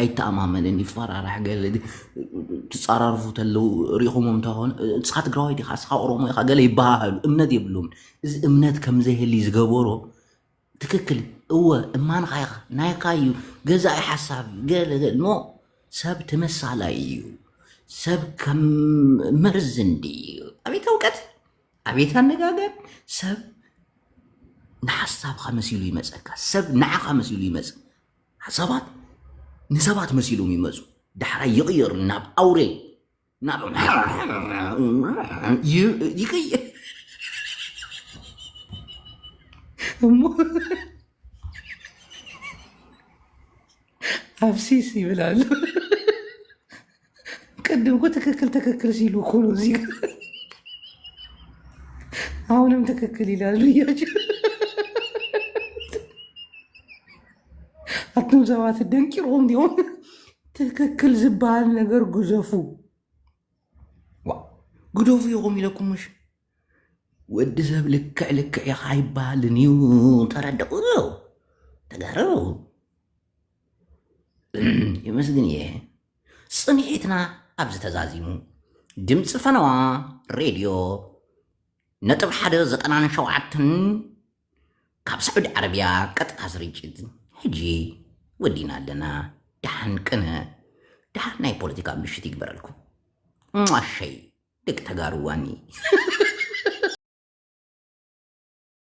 ኣይተኣማመንን ይፈራራሕ ገለ ትፃራርፉ ተለው ሪኢኹሞም እንተኾነ ንስኻ ትግራዋይ ዲኻ ንስኻ ኦሮሞ ኢኻ ገለ ይበሃሃሉ እምነት የብሎምን። እዚ እምነት ከምዘይህሊ ዝገበሮ ትክክል እወ እማንኻ ኢኻ ናይካ እዩ ገዛኢ ሓሳብ ገለ ኖ ሰብ ትመሳላይ እዩ። ሰብ ከም መርዝ እንዲ እዩ። ኣቤት እውቀት ኣቤት ኣነጋገር። ሰብ ንሓሳብካ መሲሉ ይመፀካ። ሰብ ንዓኻ መሲሉ ይመፅእ። ሰባት ንሰባት መሲሎም ይመፁ ዳሕራይ ይቕየር ናብ ኣውሬ ናብ ይቅየር እሞ ኣብሲስ ይብላሉ። ቅድም እኮ ትክክል ሲሉ እኮ ነው እዚህ አሁንም ትክክል ይላሉ እያቸው አቱም ሰባት ደንቂሮ እንዲሆን ትክክል ዝበሃል ነገር ግደፉ ይቆም ኢለኩምሽ ወዲ ሰብ ልክዕ ኢኻ ኣይበሃልን እዩ። ተረድኡ ተጋሩ يمسدني صنعتنا أبز تزازيمو دمت فنوا راديو نطب حدا زطنان شوعتن كاب سعود عربيا قطع سريجت حجي ودينا لنا دحن كنا دحن ناي بوليتيكا مشيت يكبر لكم ماشي دك تغارواني